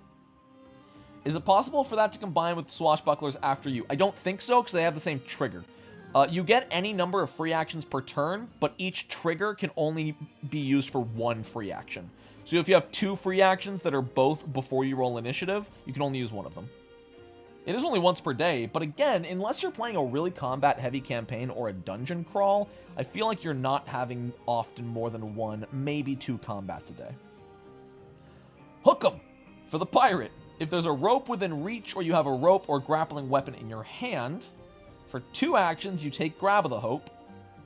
Is it possible for that to combine with swashbucklers after you? I don't think so, because they have the same trigger. You get any number of free actions per turn, but each trigger can only be used for 1 free action. So if you have 2 free actions that are both before you roll initiative, you can only use one of them. It is only once per day, but again, unless you're playing a really combat-heavy campaign or a dungeon crawl, I feel like you're not having often more than 1, maybe 2 combats a day. Hook 'em! For the pirate, if there's a rope within reach or you have a rope or grappling weapon in your hand, for 2 actions, you take grab of the hope.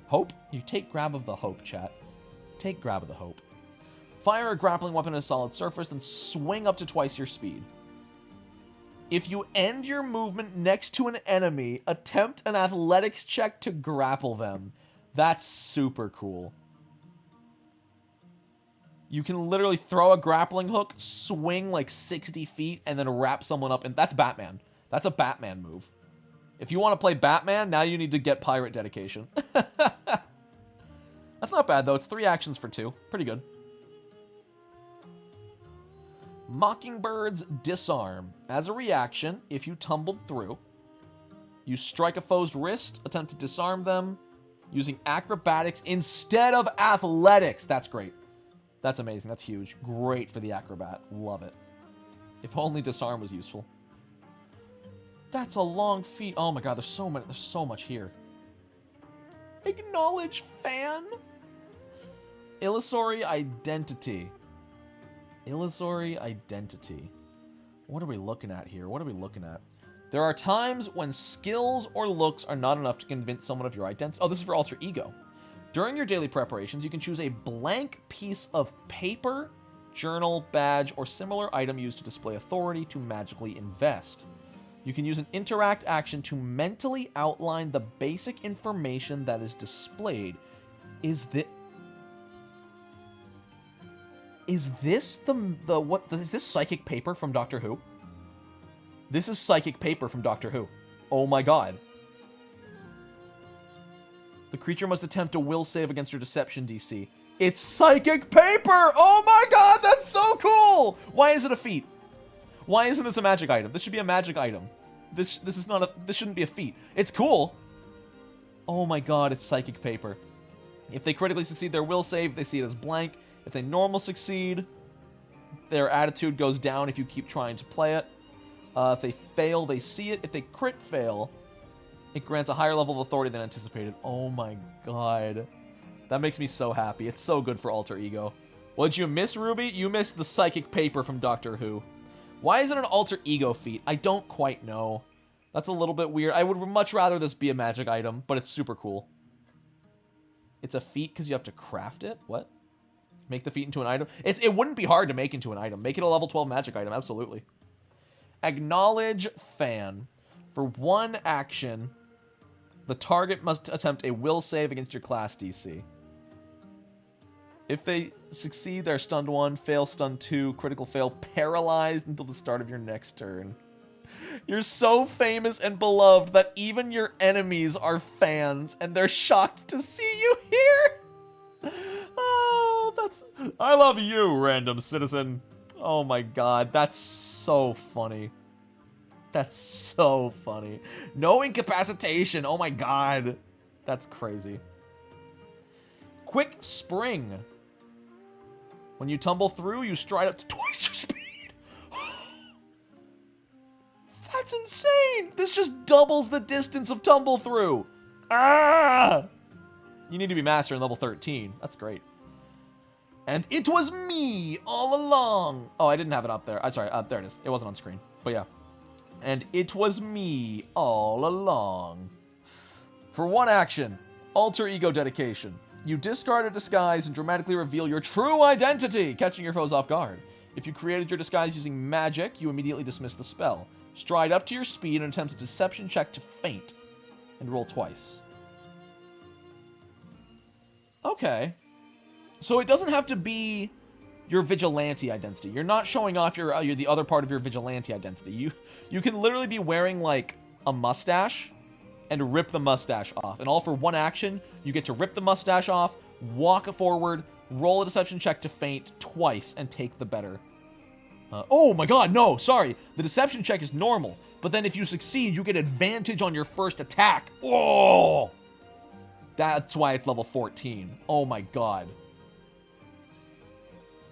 Hope? You take grab of the hope, chat. Take grab of the hope. Fire a grappling weapon at a solid surface, then swing up to twice your speed. If you end your movement next to an enemy, attempt an athletics check to grapple them. That's super cool. You can literally throw a grappling hook, swing like 60 feet, and then wrap someone up. And that's Batman. That's a Batman move. If you want to play Batman, now you need to get pirate dedication. That's not bad, though. It's 3 actions for 2. Pretty good. Mockingbird's Disarm. As a reaction, if you tumbled through, you strike a foe's wrist, attempt to disarm them, using acrobatics instead of athletics. That's great. That's amazing. That's huge. Great for the acrobat. Love it. If only disarm was useful. That's a long feat. Oh my god, there's so much here. Acknowledge fan. Illusory identity. Illusory identity. What are we looking at here? What are we looking at? There are times when skills or looks are not enough to convince someone of your identity. Oh, this is for alter ego. During your daily preparations, you can choose a blank piece of paper, journal, badge, or similar item used to display authority to magically invest. You can use an interact action to mentally outline the basic information that is displayed. Is this is this psychic paper from Doctor Who? This is psychic paper from Doctor Who. Oh my god. The creature must attempt a will save against your deception DC. It's psychic paper! Oh my god, that's so cool! Why is it a feat? Why isn't this a magic item? This should be a magic item. This shouldn't be a feat. It's cool. Oh my god, it's psychic paper. If they critically succeed their will save, they see it as blank. If they normal succeed, their attitude goes down if you keep trying to play it. If they fail, they see it. If they crit fail, it grants a higher level of authority than anticipated. Oh my god. That makes me so happy. It's so good for alter ego. What'd you miss, Ruby? You missed the psychic paper from Doctor Who. Why is it an alter ego feat? I don't quite know. That's a little bit weird. I would much rather this be a magic item, but it's super cool. It's a feat because you have to craft it? What? Make the feat into an item? It wouldn't be hard to make into an item. Make it a level 12 magic item, absolutely. Acknowledge fan. For 1 action, the target must attempt a will save against your class DC. If they succeed, they're stunned 1, fail, stunned 2, critical fail, paralyzed until the start of your next turn. You're so famous and beloved that even your enemies are fans, and they're shocked to see you here. Oh, I love you, random citizen. Oh my god, that's so funny. That's so funny. No incapacitation. Oh my god. That's crazy. Quick spring. When you tumble through, you stride up to twice your speed. That's insane. This just doubles the distance of tumble through. Ah! You need to be master in level 13. That's great. And it was me all along. Oh, I didn't have it up there. I'm sorry. There it is. It wasn't on screen. But yeah. And it was me all along. For 1 action, alter ego dedication. You discard a disguise and dramatically reveal your true identity, catching your foes off guard. If you created your disguise using magic, you immediately dismiss the spell. Stride up to your speed and attempt a deception check to feint, and roll twice. Okay. So it doesn't have to be your vigilante identity. You're not showing off your the other part of your vigilante identity. You can literally be wearing like a mustache and rip the mustache off. And all for one action, you get to rip the mustache off, walk forward, roll a deception check to feint twice, and take the better. Oh my god, no, sorry. The deception check is normal. But then if you succeed, you get advantage on your first attack. Oh! That's why it's level 14. Oh my god.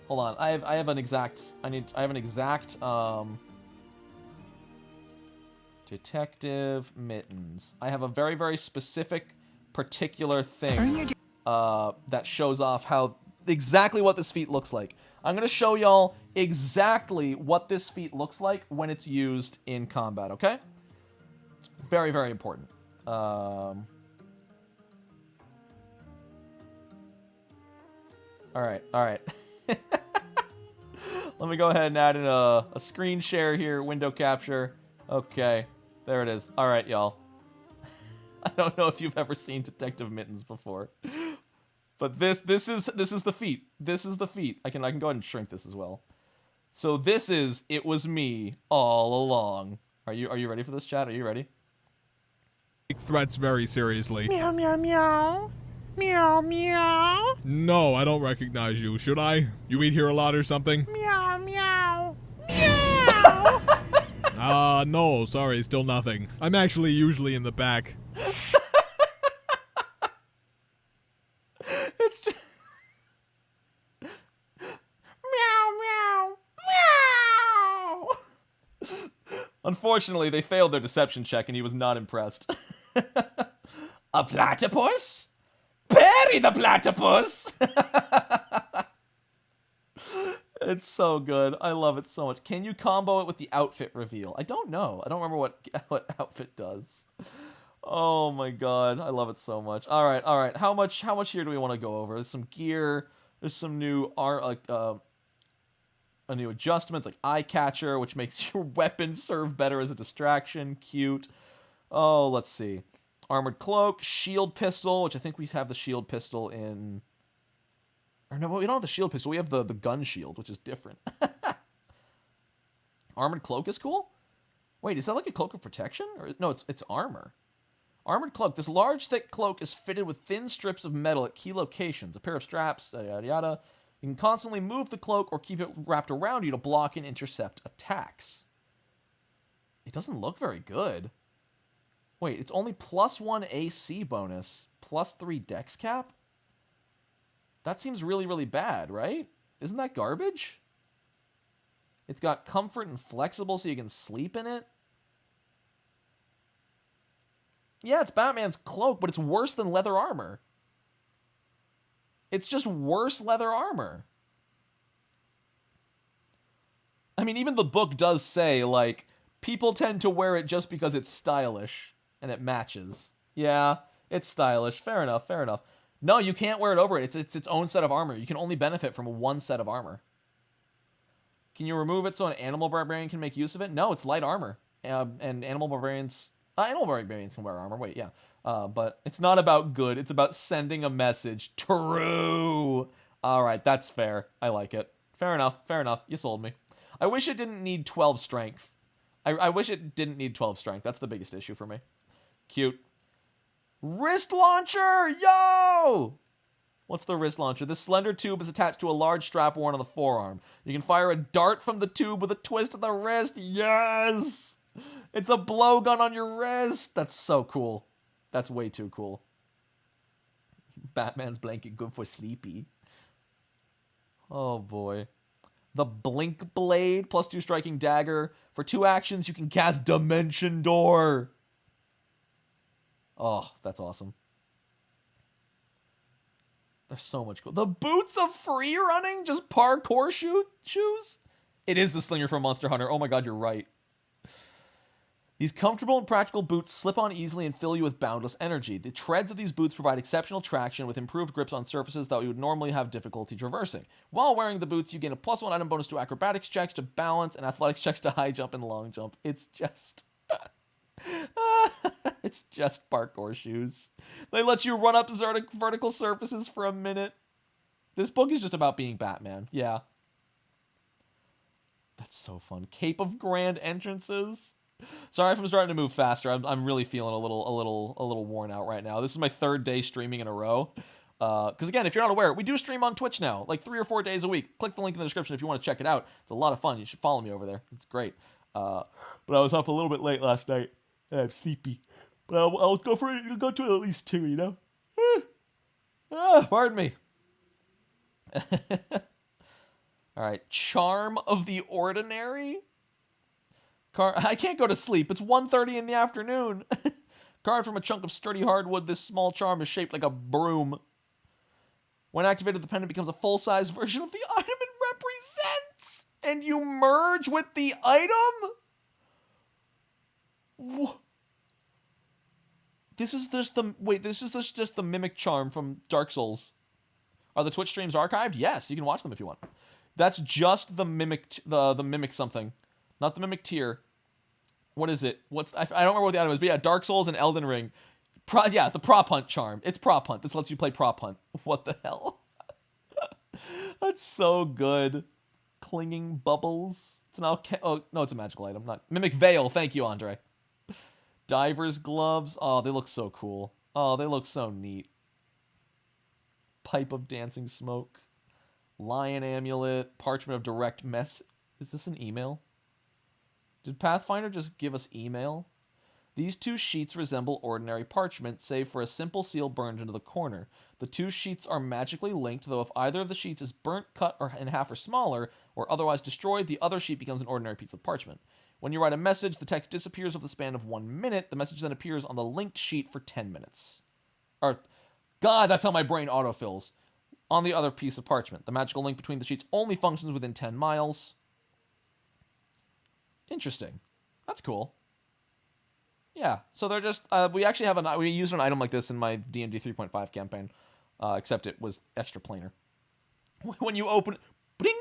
Hold on, I have an exact Detective Mittens. I have a very, very specific, particular thing that shows off how exactly what this feat looks like. I'm going to show y'all exactly what this feat looks like when it's used in combat, okay? It's very, very important. Alright, alright. Let me go ahead and add in a screen share here, window capture. Okay, there it is. Alright, y'all. I don't know if you've ever seen Detective Mittens before. But this is the feat. This is the feat. I can go ahead and shrink this as well. So this is It Was Me All Along. Are you ready for this, chat? Are you ready? Take threats very seriously. Meow meow meow. Meow meow. No, I don't recognize you. Should I? You eat here a lot or something? Meow meow. Meow. No, sorry, still nothing. I'm actually usually in the back. It's just... Meow meow. Meow. Unfortunately, they failed their deception check and he was not impressed. A platypus? Parry the platypus! It's so good. I love it so much. Can you combo it with the outfit reveal? I don't know. I don't remember what outfit does. Oh my god. I love it so much. Alright, alright. How much here do we want to go over? There's some gear. There's some new new adjustments like eye catcher, which makes your weapon serve better as a distraction. Cute. Oh, let's see. Armored cloak, shield pistol, which I think we have the shield pistol in... Or no, we don't have the shield pistol. We have the gun shield, which is different. Armored cloak is cool? Wait, is that like a cloak of protection? Or no, it's armor. Armored cloak. This large, thick cloak is fitted with thin strips of metal at key locations. A pair of straps, yada, yada, yada. You can constantly move the cloak or keep it wrapped around you to block and intercept attacks. It doesn't look very good. Wait, it's only +1 AC bonus, +3 dex cap? That seems really, really bad, right? Isn't that garbage? It's got comfort and flexible so you can sleep in it. Yeah, it's Batman's cloak, but it's worse than leather armor. It's just worse leather armor. I mean, even the book does say, like, people tend to wear it just because it's stylish and it matches. Yeah, it's stylish. Fair enough, fair enough. No, you can't wear it over it. It's its own set of armor. You can only benefit from one set of armor. Can you remove it so an animal barbarian can make use of it? No, it's light armor. And animal barbarians can wear armor. Wait, yeah. But it's not about good. It's about sending a message. True. All right, that's fair. I like it. Fair enough. Fair enough. You sold me. I wish it didn't need 12 strength. I wish it didn't need 12 strength. That's the biggest issue for me. Cute. Wrist launcher! Yo! What's the wrist launcher? This slender tube is attached to a large strap worn on the forearm. You can fire a dart from the tube with a twist of the wrist. Yes! It's a blowgun on your wrist. That's so cool. That's way too cool. Batman's blanket good for sleepy. Oh boy. The Blink Blade, +2 striking dagger. For 2 actions, you can cast Dimension Door. Oh, that's awesome. There's so much cool. The boots of free running? Just parkour shoes? It is the slinger from Monster Hunter. Oh my god, you're right. These comfortable and practical boots slip on easily and fill you with boundless energy. The treads of these boots provide exceptional traction with improved grips on surfaces that you would normally have difficulty traversing. While wearing the boots, you gain a +1 item bonus to acrobatics checks, to balance, and athletics checks to high jump and long jump. It's just... It's just parkour shoes. They let you run up vertical surfaces for a minute. This book is just about being Batman. Yeah. That's so fun. Cape of Grand Entrances. Sorry if I'm starting to move faster. I'm really feeling a little worn out right now. This is my 3rd day streaming in a row. Because again, if you're not aware, we do stream on Twitch now, like 3 or 4 days a week. Click the link in the description if you want to check it out. It's a lot of fun. You should follow me over there. It's great. But I was up a little bit late last night. And I'm sleepy. But I'll go to at least 2, you know? Pardon me. Alright. Charm of the Ordinary? I can't go to sleep. It's 1:30 in the afternoon. Carved from a chunk of sturdy hardwood, this small charm is shaped like a broom. When activated, the pendant becomes a full-size version of the item it represents. And you merge with the item? This is just the mimic charm from Dark Souls. Are the Twitch streams archived? Yes, you can watch them if you want. That's just the mimic, the mimic something, not the mimic tier. What is it? I don't remember what the item is, but yeah, Dark Souls and Elden Ring. The prop hunt charm. It's prop hunt. This lets you play prop hunt. What the hell? That's so good. Clinging bubbles. It's an oh no, it's a magical item. Not mimic veil. Thank you, Andre. Diver's gloves. Oh, they look so cool. Oh, they look so neat. Pipe of dancing smoke. Lion amulet. Parchment of direct mess. Is this an email? Did Pathfinder just give us email? These 2 sheets resemble ordinary parchment, save for a simple seal burned into the corner. The 2 sheets are magically linked, though if either of the sheets is burnt, cut, or in half or smaller, or otherwise destroyed, the other sheet becomes an ordinary piece of parchment. When you write a message, the text disappears over the span of 1 minute. The message then appears on the linked sheet for 10 minutes. God, that's how my brain autofills. On the other piece of parchment. The magical link between the sheets only functions within 10 miles. Interesting. That's cool. Yeah, so they're just, we actually have we used an item like this in my D&D 3.5 campaign, except it was extra planar. When you open it, bling,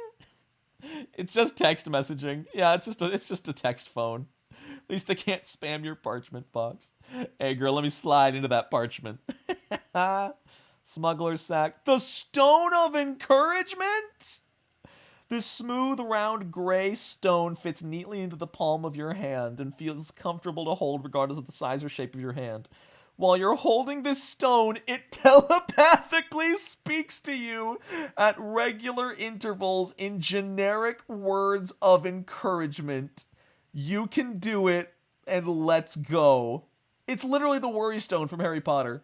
it's just text messaging. Yeah, it's just a text phone. At least they can't spam your parchment box. Hey girl, let me slide into that parchment. Smuggler's sack. The Stone of Encouragement? This smooth, round, gray stone fits neatly into the palm of your hand and feels comfortable to hold regardless of the size or shape of your hand. While you're holding this stone, it telepathically speaks to you at regular intervals in generic words of encouragement. You can do it, and let's go. It's literally the Worry Stone from Harry Potter.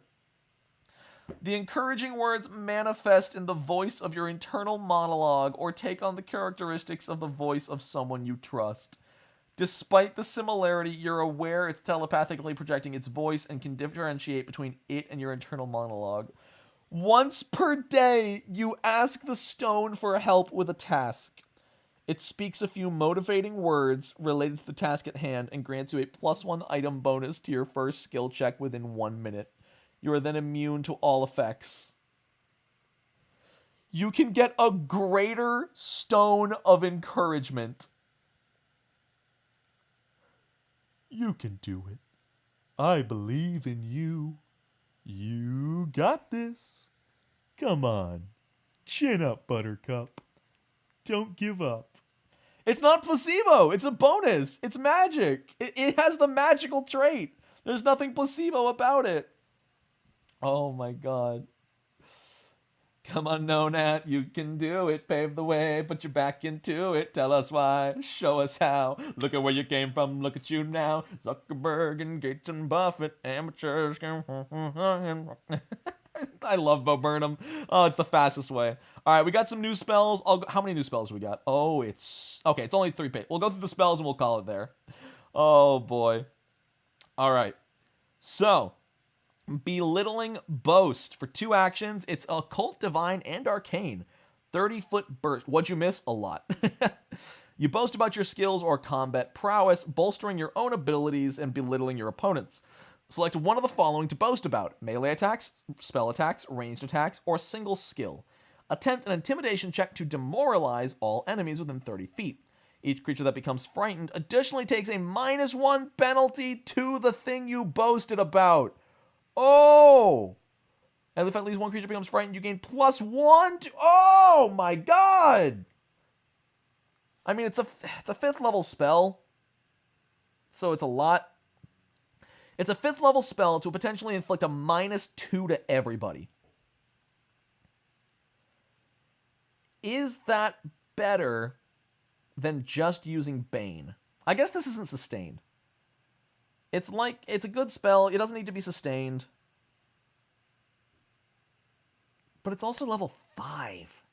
The encouraging words manifest in the voice of your internal monologue or take on the characteristics of the voice of someone you trust. Despite the similarity, you're aware it's telepathically projecting its voice and can differentiate between it and your internal monologue. Once per day, you ask the stone for help with a task. It speaks a few motivating words related to the task at hand and grants you a +1 item bonus to your first skill check within 1 minute. You are then immune to all effects. You can get a greater stone of encouragement. You can do it. I believe in you. You got this. Come on. Chin up, Buttercup. Don't give up. It's not placebo. It's a bonus. It's magic. It has the magical trait. There's nothing placebo about it. Oh my god. Come on, Nonat, you can do it. Pave the way, put your back into it. Tell us why, show us how. Look at where you came from, look at you now. Zuckerberg and Gates and Buffett, amateurs. I love Bo Burnham. Oh, it's the fastest way. All right, we got some new spells. How many new spells we got? Oh, it's only 3 pages. We'll go through the spells and we'll call it there. Oh, boy. All right. So, Belittling Boast. For 2 actions, it's Occult, Divine, and Arcane. 30-foot burst. What'd you miss? A lot. You boast about your skills or combat prowess, bolstering your own abilities and belittling your opponents. Select one of the following to boast about: melee attacks, spell attacks, ranged attacks, or single skill. Attempt an intimidation check to demoralize all enemies within 30 feet. Each creature that becomes frightened additionally takes a -1 penalty to the thing you boasted about. Oh! And if at least one creature becomes frightened, you gain +1 to... Oh my god! I mean, it's a 5th level spell. So it's a lot. It's a 5th level spell to potentially inflict a -2 to everybody. Is that better than just using Bane? I guess this isn't sustained. It's a good spell. It doesn't need to be sustained. But it's also level 5.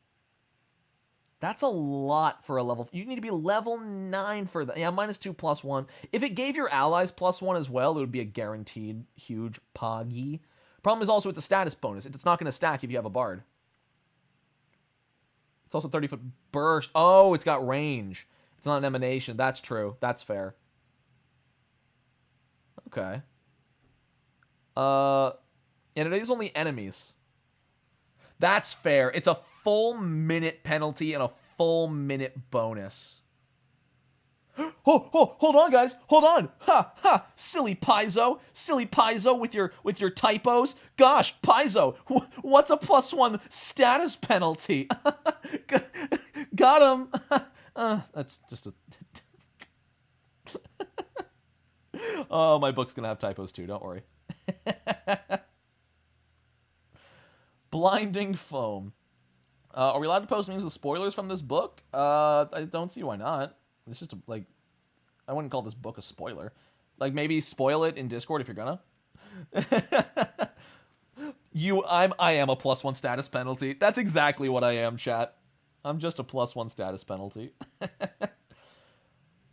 That's a lot for a level... You need to be level 9 for that. Yeah, -2 +1. If it gave your allies +1 as well, it would be a guaranteed huge poggy. Problem is also it's a status bonus. It's not going to stack if you have a bard. It's also 30-foot burst. Oh, it's got range. It's not an emanation. That's true. That's fair. Okay. And it is only enemies. That's fair. It's a full minute penalty and a full minute bonus. Oh, hold on, guys. Hold on. Ha. Silly Paizo. Silly Paizo with your typos. Gosh, Paizo. What's a +1 status penalty? Got him. That's just a... Oh, my book's gonna have typos too. Don't worry. Blinding Foam. Are we allowed to post memes with spoilers from this book? I don't see why not. It's just I wouldn't call this book a spoiler. Like, maybe spoil it in Discord if you're gonna. I am a +1 status penalty. That's exactly what I am, chat. I'm just a +1 status penalty.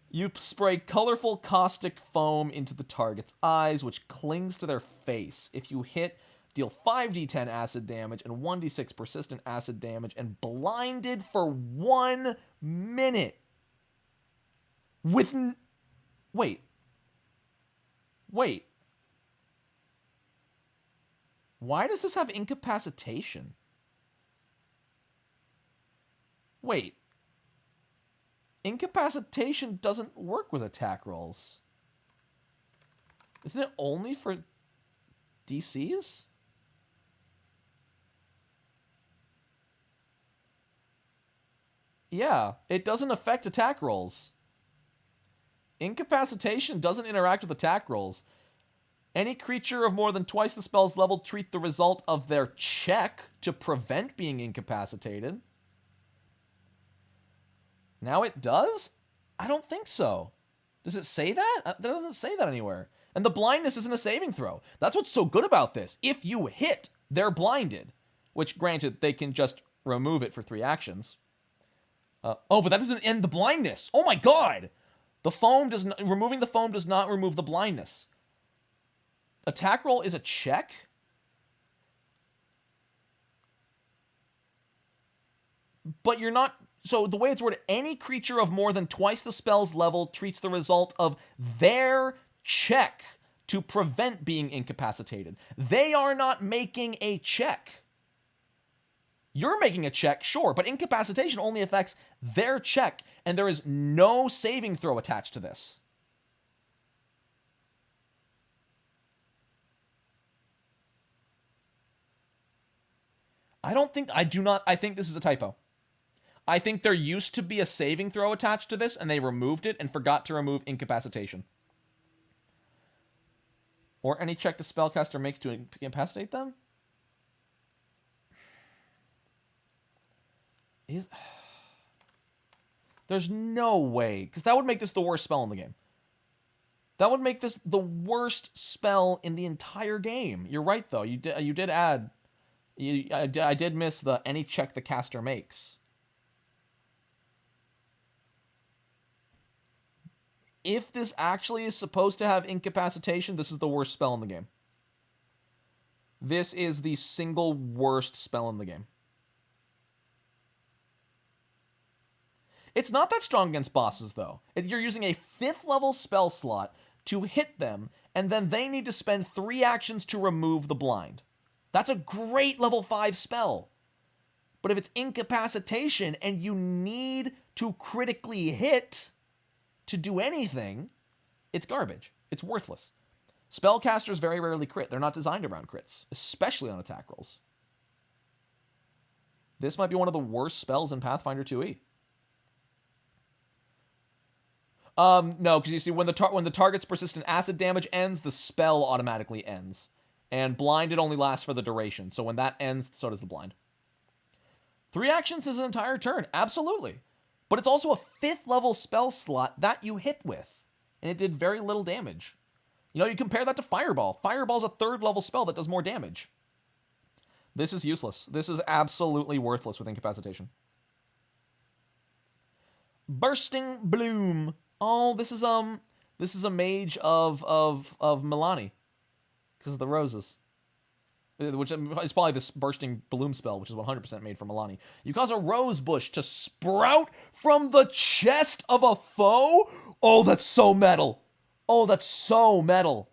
You spray colorful caustic foam into the target's eyes, which clings to their face. If you hit, deal 5d10 acid damage and 1d6 persistent acid damage, and blinded for 1 minute. Wait. Why does this have incapacitation? Wait. Incapacitation doesn't work with attack rolls. Isn't it only for DCs? Yeah, it doesn't affect attack rolls. Incapacitation doesn't interact with attack rolls. Any creature of more than twice the spell's level treat the result of their check to prevent being incapacitated. Now it does? I don't think so. Does it say that? That doesn't say that anywhere. And the blindness isn't a saving throw. That's what's so good about this. If you hit, they're blinded. Which, granted, they can just remove it for 3 actions. But that doesn't end the blindness. Oh my god! Removing the foam does not remove the blindness. Attack roll is a check? But you're not... So the way it's worded, any creature of more than twice the spell's level treats the result of their check to prevent being incapacitated. They are not making a check. You're making a check, sure, but incapacitation only affects their check, and there is no saving throw attached to this. I think this is a typo. I think there used to be a saving throw attached to this, and they removed it and forgot to remove incapacitation. Or any check the spellcaster makes to incapacitate them? There's no way, because that would make this the worst spell in the game. That would make this the worst spell in the entire game. You're right, though. You did add... I did miss the any check the caster makes. If this actually is supposed to have incapacitation, this is the worst spell in the game. This is the single worst spell in the game. It's not that strong against bosses, though. You're using a 5th level spell slot to hit them, and then they need to spend 3 actions to remove the blind. That's a great level 5 spell. But if it's incapacitation and you need to critically hit to do anything, it's garbage. It's worthless. Spellcasters very rarely crit. They're not designed around crits, especially on attack rolls. This might be one of the worst spells in Pathfinder 2e. No, because you see, when the target's persistent acid damage ends, the spell automatically ends. And blinded only lasts for the duration. So when that ends, so does the blind. 3 actions is an entire turn. Absolutely. But it's also a 5th level spell slot that you hit with. And it did very little damage. You know, you compare that to Fireball. Fireball's a 3rd level spell that does more damage. This is useless. This is absolutely worthless with incapacitation. Bursting Bloom. Oh, this is a mage of Milani. Because of the roses. Which is probably this Bursting Bloom spell, which is 100% made for Milani. You cause a rose bush to sprout from the chest of a foe? Oh, that's so metal. Oh, that's so metal.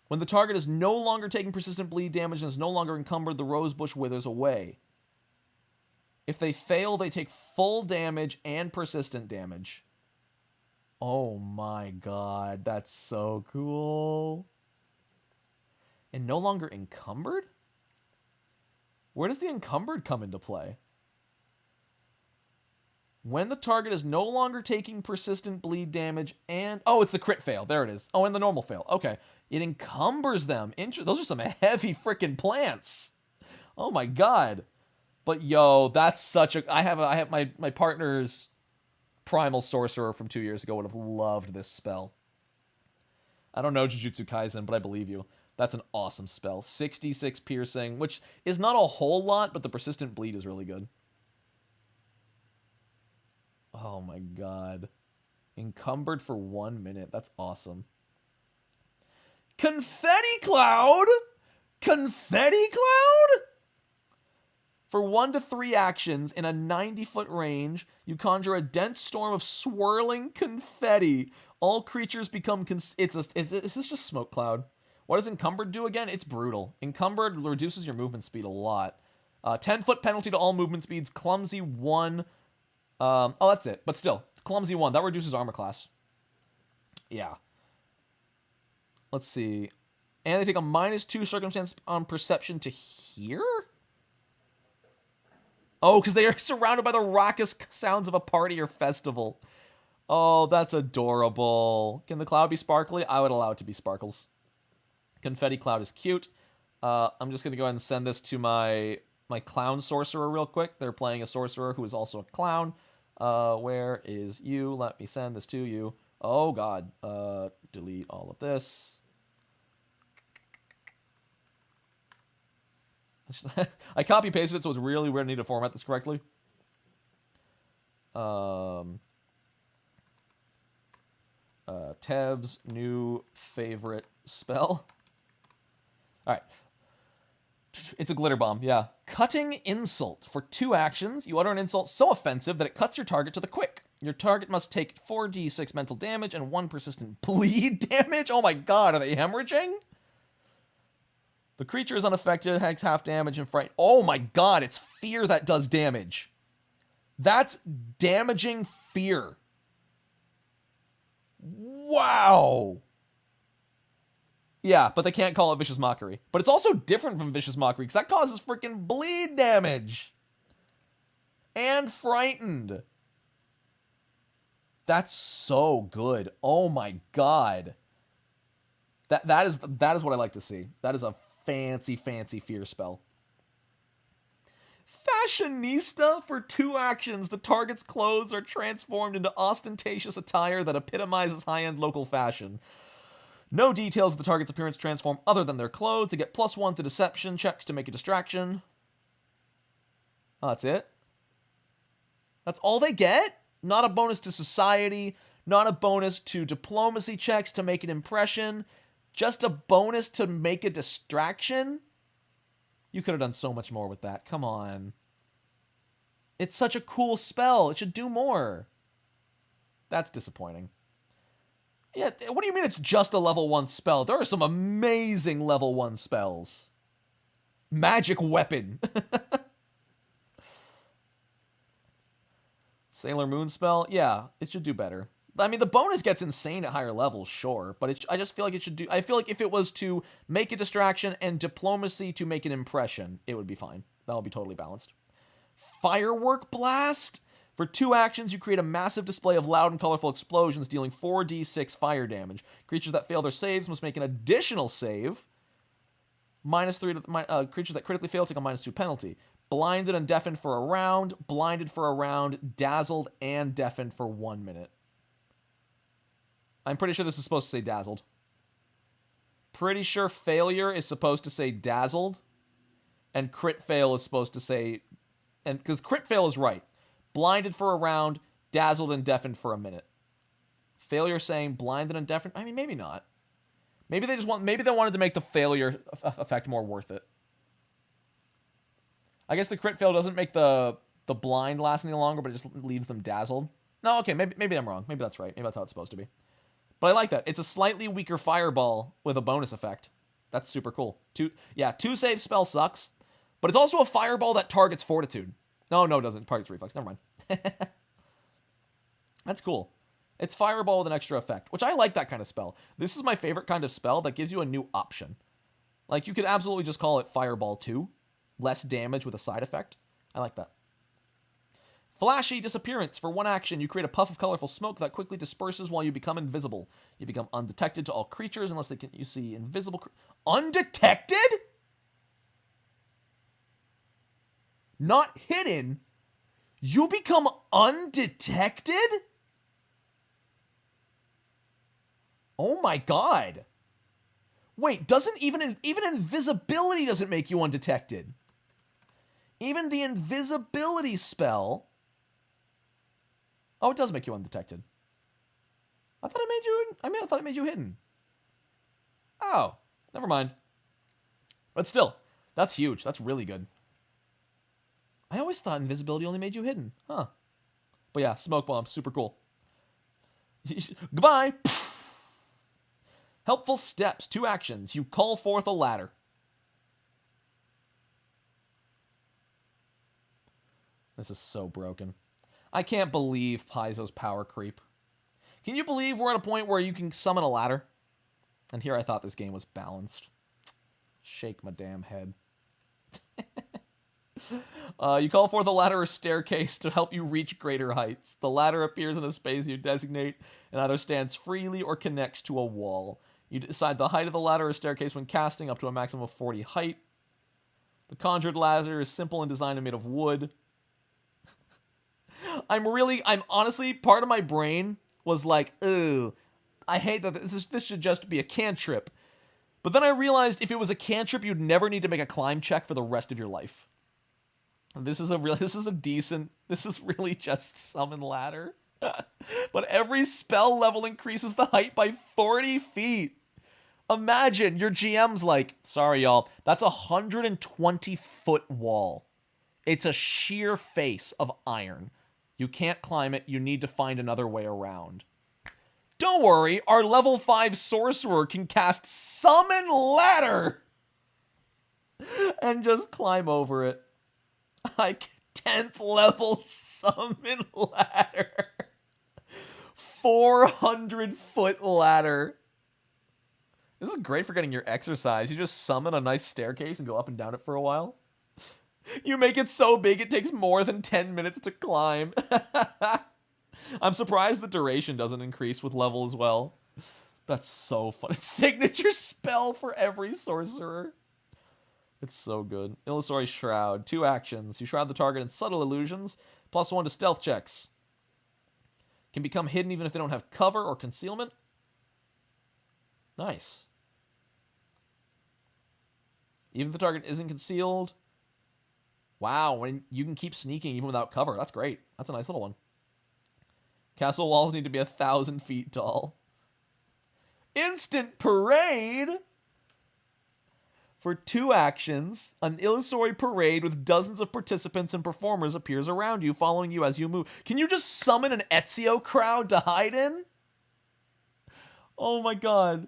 When the target is no longer taking persistent bleed damage and is no longer encumbered, the rose bush withers away. If they fail, they take full damage and persistent damage. Oh my god, that's so cool. And no longer encumbered? Where does the encumbered come into play? When the target is no longer taking persistent bleed damage and... Oh, it's the crit fail. There it is. Oh, and the normal fail. Okay. It encumbers them. Those are some heavy freaking plants. Oh my god. But yo, that's such a... I have my partner's Primal Sorcerer from 2 years ago would have loved this spell. I don't know Jujutsu Kaisen, but I believe you. That's an awesome spell. 66 piercing, which is not a whole lot, but the persistent bleed is really good. Oh my god. Encumbered for 1 minute. That's awesome. Confetti Cloud? Confetti Cloud? For 1 to 3 actions in a 90-foot range, you conjure a dense storm of swirling confetti. All creatures become... Is this just Smoke Cloud? What does Encumbered do again? It's brutal. Encumbered reduces your movement speed a lot. 10-foot penalty to all movement speeds. Clumsy 1. Oh, that's it. But still, Clumsy 1. That reduces armor class. Yeah. Let's see. And they take a -2 circumstance on perception to hear? Oh, because they are surrounded by the raucous sounds of a party or festival. Oh, that's adorable. Can the cloud be sparkly? I would allow it to be sparkles. Confetti Cloud is cute. I'm just going to go ahead and send this to my clown sorcerer real quick. They're playing a sorcerer who is also a clown. Where is you? Let me send this to you. Oh, God. Delete all of this. I copy-pasted it, so it's really weird. I need to format this correctly. Tev's new favorite spell. All right. It's a glitter bomb, yeah. Cutting Insult. For 2 actions, you utter an insult so offensive that it cuts your target to the quick. Your target must take 4d6 mental damage and 1 persistent bleed damage. Oh my god, are they hemorrhaging? The creature is unaffected, takes half damage and fright. Oh my god, it's fear that does damage. That's damaging fear. Wow. Yeah, but they can't call it Vicious Mockery. But it's also different from Vicious Mockery, because that causes freaking bleed damage. And frightened. That's so good. Oh my god. That is what I like to see. That is a fancy, fancy fear spell. Fashionista. For 2 actions, the target's clothes are transformed into ostentatious attire that epitomizes high-end local fashion. No details of the target's appearance transform other than their clothes. They get +1 to deception checks to make a distraction. Oh, that's it? That's all they get? Not a bonus to society, not a bonus to diplomacy checks to make an impression, just a bonus to make a distraction? You could have done so much more with that. Come on. It's such a cool spell. It should do more. That's disappointing. Yeah, what do you mean it's just a level 1 spell? There are some amazing level 1 spells. Magic weapon. Sailor Moon spell? Yeah, it should do better. I mean, the bonus gets insane at higher levels, sure, but I just feel like it should do... I feel like if it was to make a distraction and diplomacy to make an impression, it would be fine. That would be totally balanced. Firework Blast? For 2 actions, you create a massive display of loud and colorful explosions, dealing 4d6 fire damage. Creatures that fail their saves must make an additional save. -3 to creatures that critically fail take a -2 penalty. Blinded and deafened for a round, blinded for a round, dazzled and deafened for 1 minute. I'm pretty sure this is supposed to say dazzled. Pretty sure failure is supposed to say dazzled, and crit fail is supposed to say... And because crit fail is right. Blinded for a round, dazzled and deafened for a minute. Failure saying blinded and deafened? I mean, maybe not. Maybe they wanted to make the failure effect more worth it. I guess the crit fail doesn't make the blind last any longer, but it just leaves them dazzled. No, okay, maybe I'm wrong. Maybe that's right. Maybe that's how it's supposed to be. But I like that. It's a slightly weaker fireball with a bonus effect. That's super cool. 2 save spell sucks, but it's also a fireball that targets fortitude. No, it doesn't. Targets reflex. Never mind. That's cool. It's fireball with an extra effect, which I like that kind of spell. This is my favorite kind of spell that gives you a new option. Like, you could absolutely just call it Fireball 2. Less damage with a side effect. I like that. Flashy Disappearance. For 1 action, you create a puff of colorful smoke that quickly disperses while you become invisible. You become undetected to all creatures unless you see invisible... Undetected? Not hidden? You become undetected? Oh my god. Wait, doesn't even invisibility doesn't make you undetected. Even the invisibility spell... Oh, it does make you undetected. I thought it made you hidden. Oh, never mind. But still, that's huge. That's really good. I always thought invisibility only made you hidden. Huh. But yeah, smoke bomb, super cool. Goodbye. Helpful steps, 2 actions. You call forth a ladder. This is so broken. I can't believe Paizo's power creep. Can you believe we're at a point where you can summon a ladder? And here I thought this game was balanced. Shake my damn head. You call forth a ladder or staircase to help you reach greater heights. The ladder appears in a space you designate and either stands freely or connects to a wall. You decide the height of the ladder or staircase when casting, up to a maximum of 40 height. The conjured ladder is simple in design and made of wood. I'm honestly, part of my brain was like, ooh, I hate that this should just be a cantrip. But then I realized if it was a cantrip, you'd never need to make a climb check for the rest of your life. This is really just summon ladder. But every spell level increases the height by 40 feet. Imagine your GM's like, sorry y'all, that's a 120-foot wall. It's a sheer face of iron. You can't climb it, you need to find another way around. Don't worry, our level 5 sorcerer can cast Summon Ladder and just climb over it. 10th level Summon Ladder. 400-foot ladder. This is great for getting your exercise. You just summon a nice staircase and go up and down it for a while. You make it so big it takes more than 10 minutes to climb. I'm surprised the duration doesn't increase with level as well. That's so fun. It's signature spell for every sorcerer. It's so good. Illusory Shroud. 2 actions. You shroud the target in subtle illusions. +1 to stealth checks. Can become hidden even if they don't have cover or concealment. Nice. Even if the target isn't concealed. Wow, when you can keep sneaking even without cover. That's great. That's a nice little one. Castle walls need to be 1,000 feet tall. Instant Parade! For 2 actions, an illusory parade with dozens of participants and performers appears around you, following you as you move. Can you just summon an Ezio crowd to hide in? Oh my god.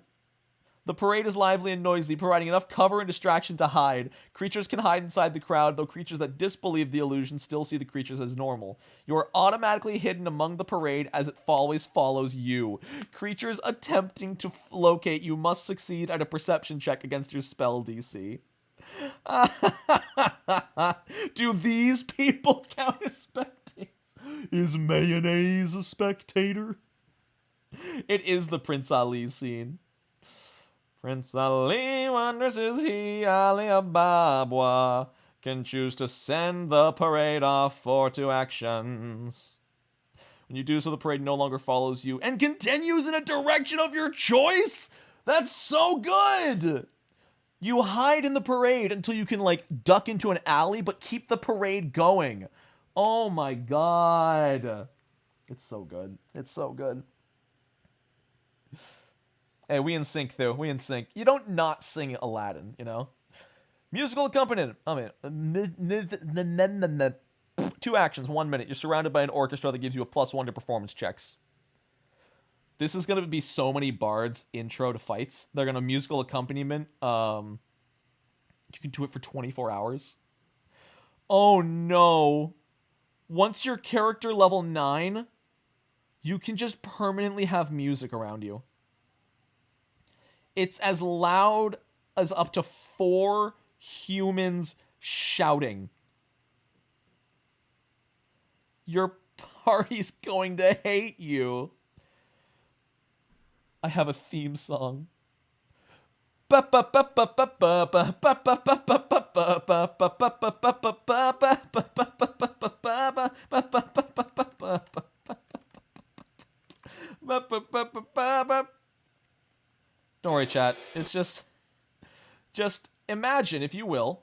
The parade is lively and noisy, providing enough cover and distraction to hide. Creatures can hide inside the crowd, though creatures that disbelieve the illusion still see the creatures as normal. You are automatically hidden among the parade as it always follows you. Creatures attempting to locate you must succeed at a perception check against your spell DC. Do these people count as spectators? Is mayonnaise a spectator? It is the Prince Ali scene. Prince Ali wonders, is he Ali Ababwa? Can choose to send the parade off for 2 actions. When you do so, the parade no longer follows you and continues in a direction of your choice? That's so good! You hide in the parade until you can, like, duck into an alley, but keep the parade going. Oh my god. It's so good. It's so good. Hey, we in sync, though. We in sync. You don't not sing Aladdin, you know? Musical accompaniment. I mean, 2 actions, 1 minute. You're surrounded by an orchestra that gives you a +1 to performance checks. This is going to be so many bards intro to fights. They're going to musical accompaniment. You can do it for 24 hours. Oh, no. Once you're character level 9, you can just permanently have music around you. It's as loud as up to 4 humans shouting. Your party's going to hate you. I have a theme song. Don't worry, chat. It's just imagine, if you will,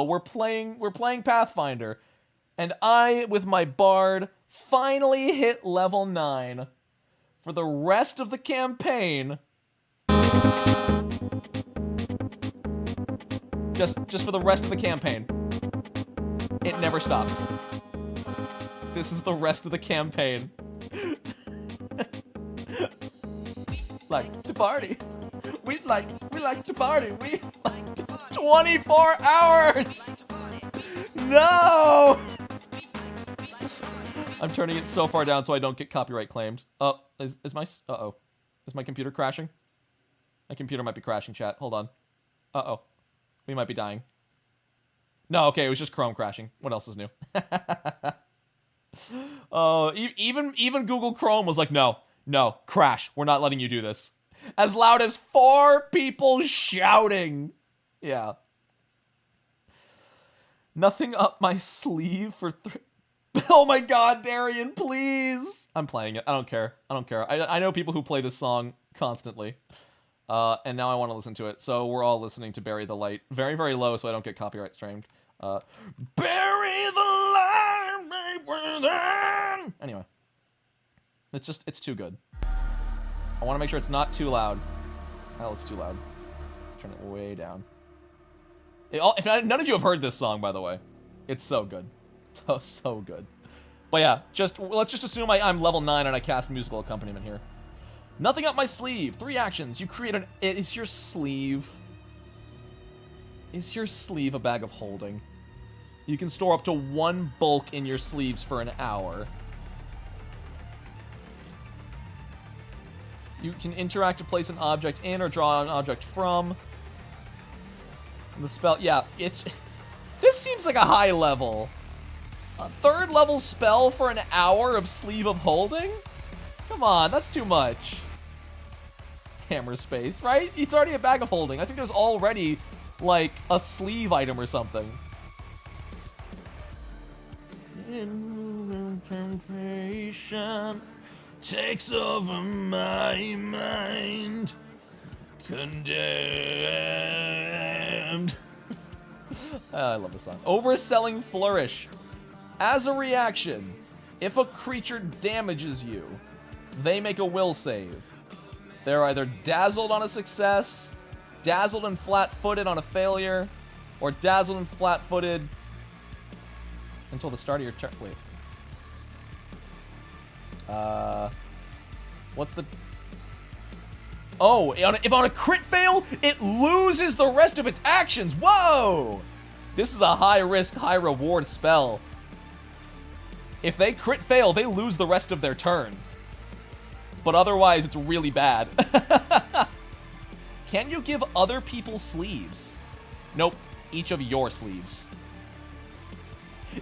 we're playing Pathfinder, and I, with my bard, finally hit level 9. For the rest of the campaign, just for the rest of the campaign, it never stops. This is the rest of the campaign. Like to party. We like to party. We like to party. 24 hours! No! I'm turning it so far down so I don't get copyright claimed. Oh, is my... Uh-oh. Is my computer crashing? My computer might be crashing, chat. Hold on. Uh-oh. We might be dying. No, okay, it was just Chrome crashing. What else is new? Even Google Chrome was like, no, crash. We're not letting you do this. As loud as 4 people shouting. Yeah. Nothing up my sleeve for 3... Oh my god, Darian, please! I'm playing it. I don't care. I know people who play this song constantly. And now I want to listen to it. So we're all listening to Bury the Light. Very, very low so I don't get copyright streamed. Bury the light within! Anyway. It's too good. I want to make sure it's not too loud. That looks too loud. Let's turn it way down. If none of you have heard this song, by the way, it's so good. So good. But yeah, let's just assume I'm level 9 and I cast musical accompaniment here. Nothing up my sleeve. 3 actions. You create Is your sleeve a bag of holding? You can store up to 1 bulk in your sleeves for an hour. You can interact to place an object in or draw an object from. And the spell, yeah, this seems like a high level. A 3rd level spell for an hour of Sleeve of Holding? Come on, that's too much. Hammer space, right? It's already a bag of holding. I think there's already, like, a sleeve item or something. Temptation takes over my mind. Condemned. I love this song. Overselling Flourish. As a reaction, if a creature damages you, they make a will save. They're either dazzled on a success, dazzled and flat-footed on a failure, or dazzled and flat-footed until the start of your turn. Wait. What's the... Oh, if on a crit fail, it loses the rest of its actions. Whoa! This is a high-risk, high-reward spell. If they crit fail, they lose the rest of their turn. But otherwise, it's really bad. Can you give other people sleeves? Nope. Each of your sleeves.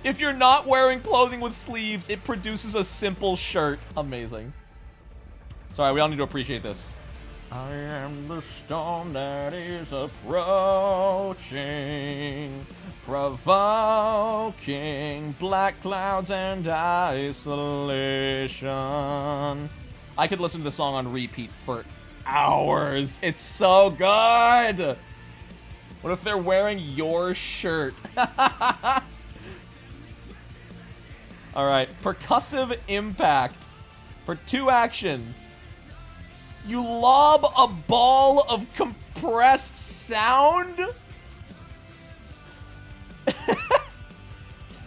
If you're not wearing clothing with sleeves, it produces a simple shirt. Amazing. Sorry, we all need to appreciate this. I am the storm that is approaching, provoking black clouds and isolation. I could listen to the song on repeat for hours. It's so good. What if they're wearing your shirt? All right, percussive impact for 2 actions. You lob a ball of compressed sound?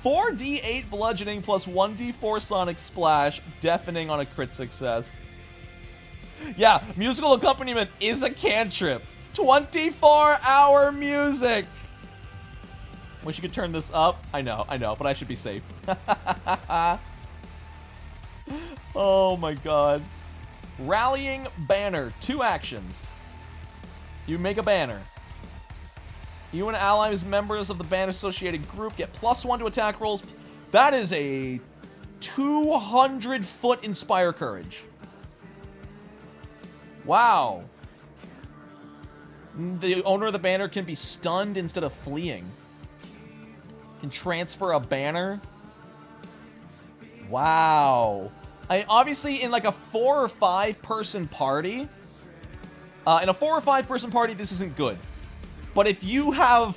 4d8 bludgeoning plus 1d4 sonic splash, deafening on a crit success. Yeah, musical accompaniment is a cantrip. 24-hour music. Wish you could turn this up. I know, but I should be safe. Oh my god. Rallying banner, 2 actions. You make a banner. You and allies members of the banner associated group get +1 to attack rolls. That is a 200-foot Inspire Courage. Wow. The owner of the banner can be stunned instead of fleeing. Can transfer a banner. Wow. Obviously, in like a 4 or 5 person party, in a 4 or 5 person party, this isn't good. But if you have,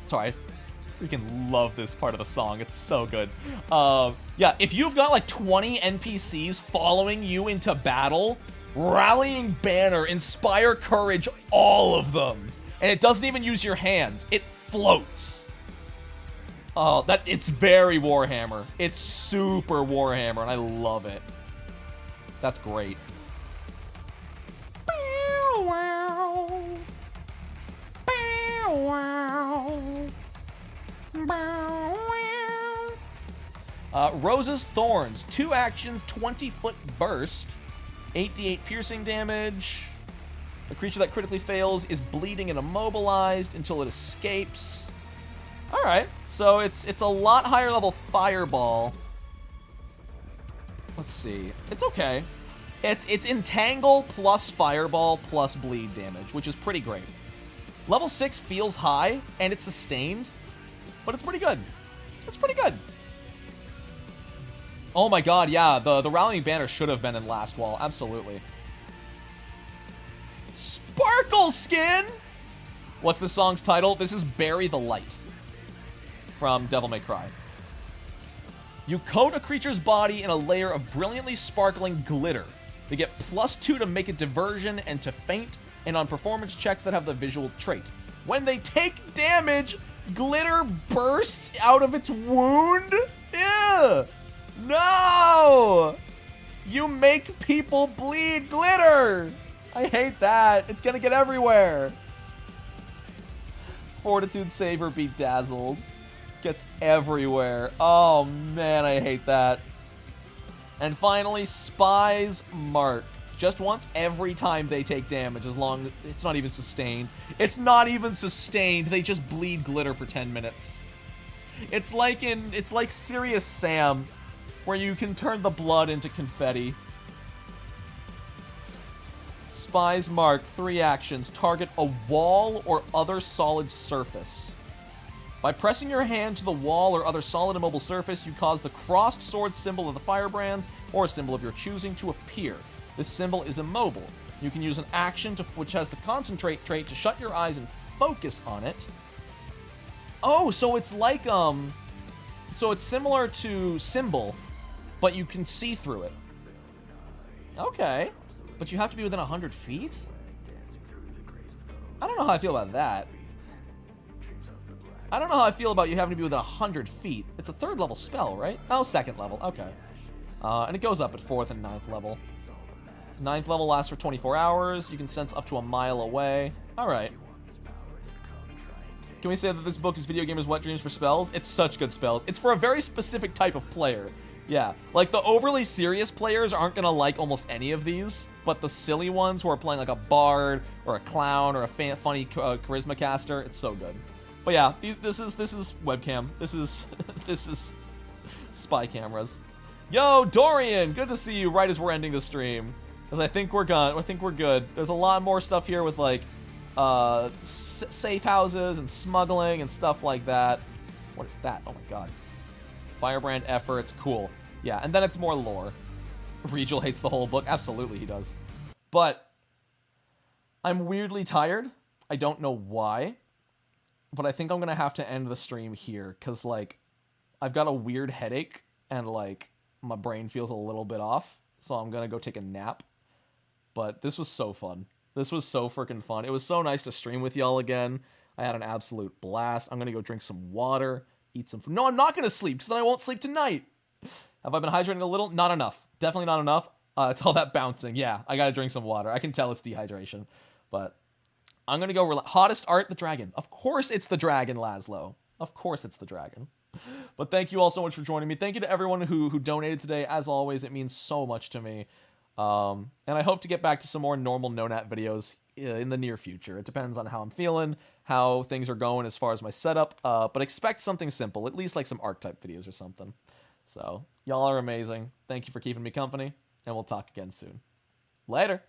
sorry, I freaking love this part of the song. It's so good. Yeah, if you've got like 20 NPCs following you into battle, Rallying Banner, Inspire Courage, all of them, and it doesn't even use your hands. It floats. Oh, it's very Warhammer. It's super Warhammer, and I love it. That's great. Rose's Thorns. 2 actions, 20-foot burst. 8d8 piercing damage. A creature that critically fails is bleeding and immobilized until it escapes. Alright, so it's a lot higher level Fireball. Let's see. It's okay. It's Entangle plus Fireball plus bleed damage, which is pretty great. Level 6 feels high, and it's sustained, but it's pretty good. It's pretty good. Oh my god, yeah, the Rallying Banner should have been in Last Wall, absolutely. Sparkle Skin! What's the song's title? This is Bury the Light from Devil May Cry. You coat a creature's body in a layer of brilliantly sparkling glitter. They get +2 to make a diversion and to faint, and on performance checks that have the visual trait. When they take damage, glitter bursts out of its wound? Ew! No! You make people bleed glitter! I hate that. It's gonna get everywhere. Fortitude save or be dazzled. Gets everywhere. Oh man, I hate that. And finally, Spy's Mark. Just once every time they take damage, as long as it's not even sustained. It's not even sustained. They just bleed glitter for 10 minutes. It's like Serious Sam, where you can turn the blood into confetti. Spy's Mark, 3 actions. Target a wall or other solid surface. By pressing your hand to the wall or other solid immobile surface, you cause the crossed sword symbol of the Firebrands, or a symbol of your choosing, to appear. This symbol is immobile. You can use an action which has the Concentrate trait to shut your eyes and focus on it. Oh, so it's like, so it's similar to Symbol, but you can see through it. Okay. But you have to be within 100 feet? I don't know how I feel about that. I don't know how I feel about you having to be within 100 feet. It's a 3rd level spell, right? Oh, 2nd level. Okay. And it goes up at 4th and 9th level. 9th level lasts for 24 hours. You can sense up to a mile away. Alright. Can we say that this book is video gamers' wet dreams for spells? It's such good spells. It's for a very specific type of player. Yeah, like the overly serious players aren't gonna like almost any of these, but the silly ones who are playing like a bard or a clown or a funny charisma caster, it's so good. But yeah, this is webcam. This is this is spy cameras. Yo, Dorian, good to see you right as we're ending the stream, because I think we're gone. I think we're good. There's a lot more stuff here with like safe houses and smuggling and stuff like that. What is that? Oh my god. Firebrand efforts, cool. Yeah, and then it's more lore. Regil hates the whole book. Absolutely he does. But I'm weirdly tired. I don't know why. But I think I'm going to have to end the stream here because, like, I've got a weird headache and, like, my brain feels a little bit off. So I'm going to go take a nap. But this was so fun. This was so freaking fun. It was so nice to stream with y'all again. I had an absolute blast. I'm going to go drink some water. Eat some food. No, I'm not going to sleep because then I won't sleep tonight. Have I been hydrating a little? Not enough. Definitely not enough. It's all that bouncing. Yeah, I got to drink some water. I can tell it's dehydration. But I'm going to go hottest art, the dragon. Of course it's the dragon, Laszlo. Of course it's the dragon. But thank you all so much for joining me. Thank you to everyone who donated today. As always, it means so much to me. And I hope to get back to some more normal Nonat videos in the near future. It depends on how I'm feeling, how things are going as far as my setup, but expect something simple, at least like some Archetype videos or something. So, y'all are amazing. Thank you for keeping me company, and we'll talk again soon. Later!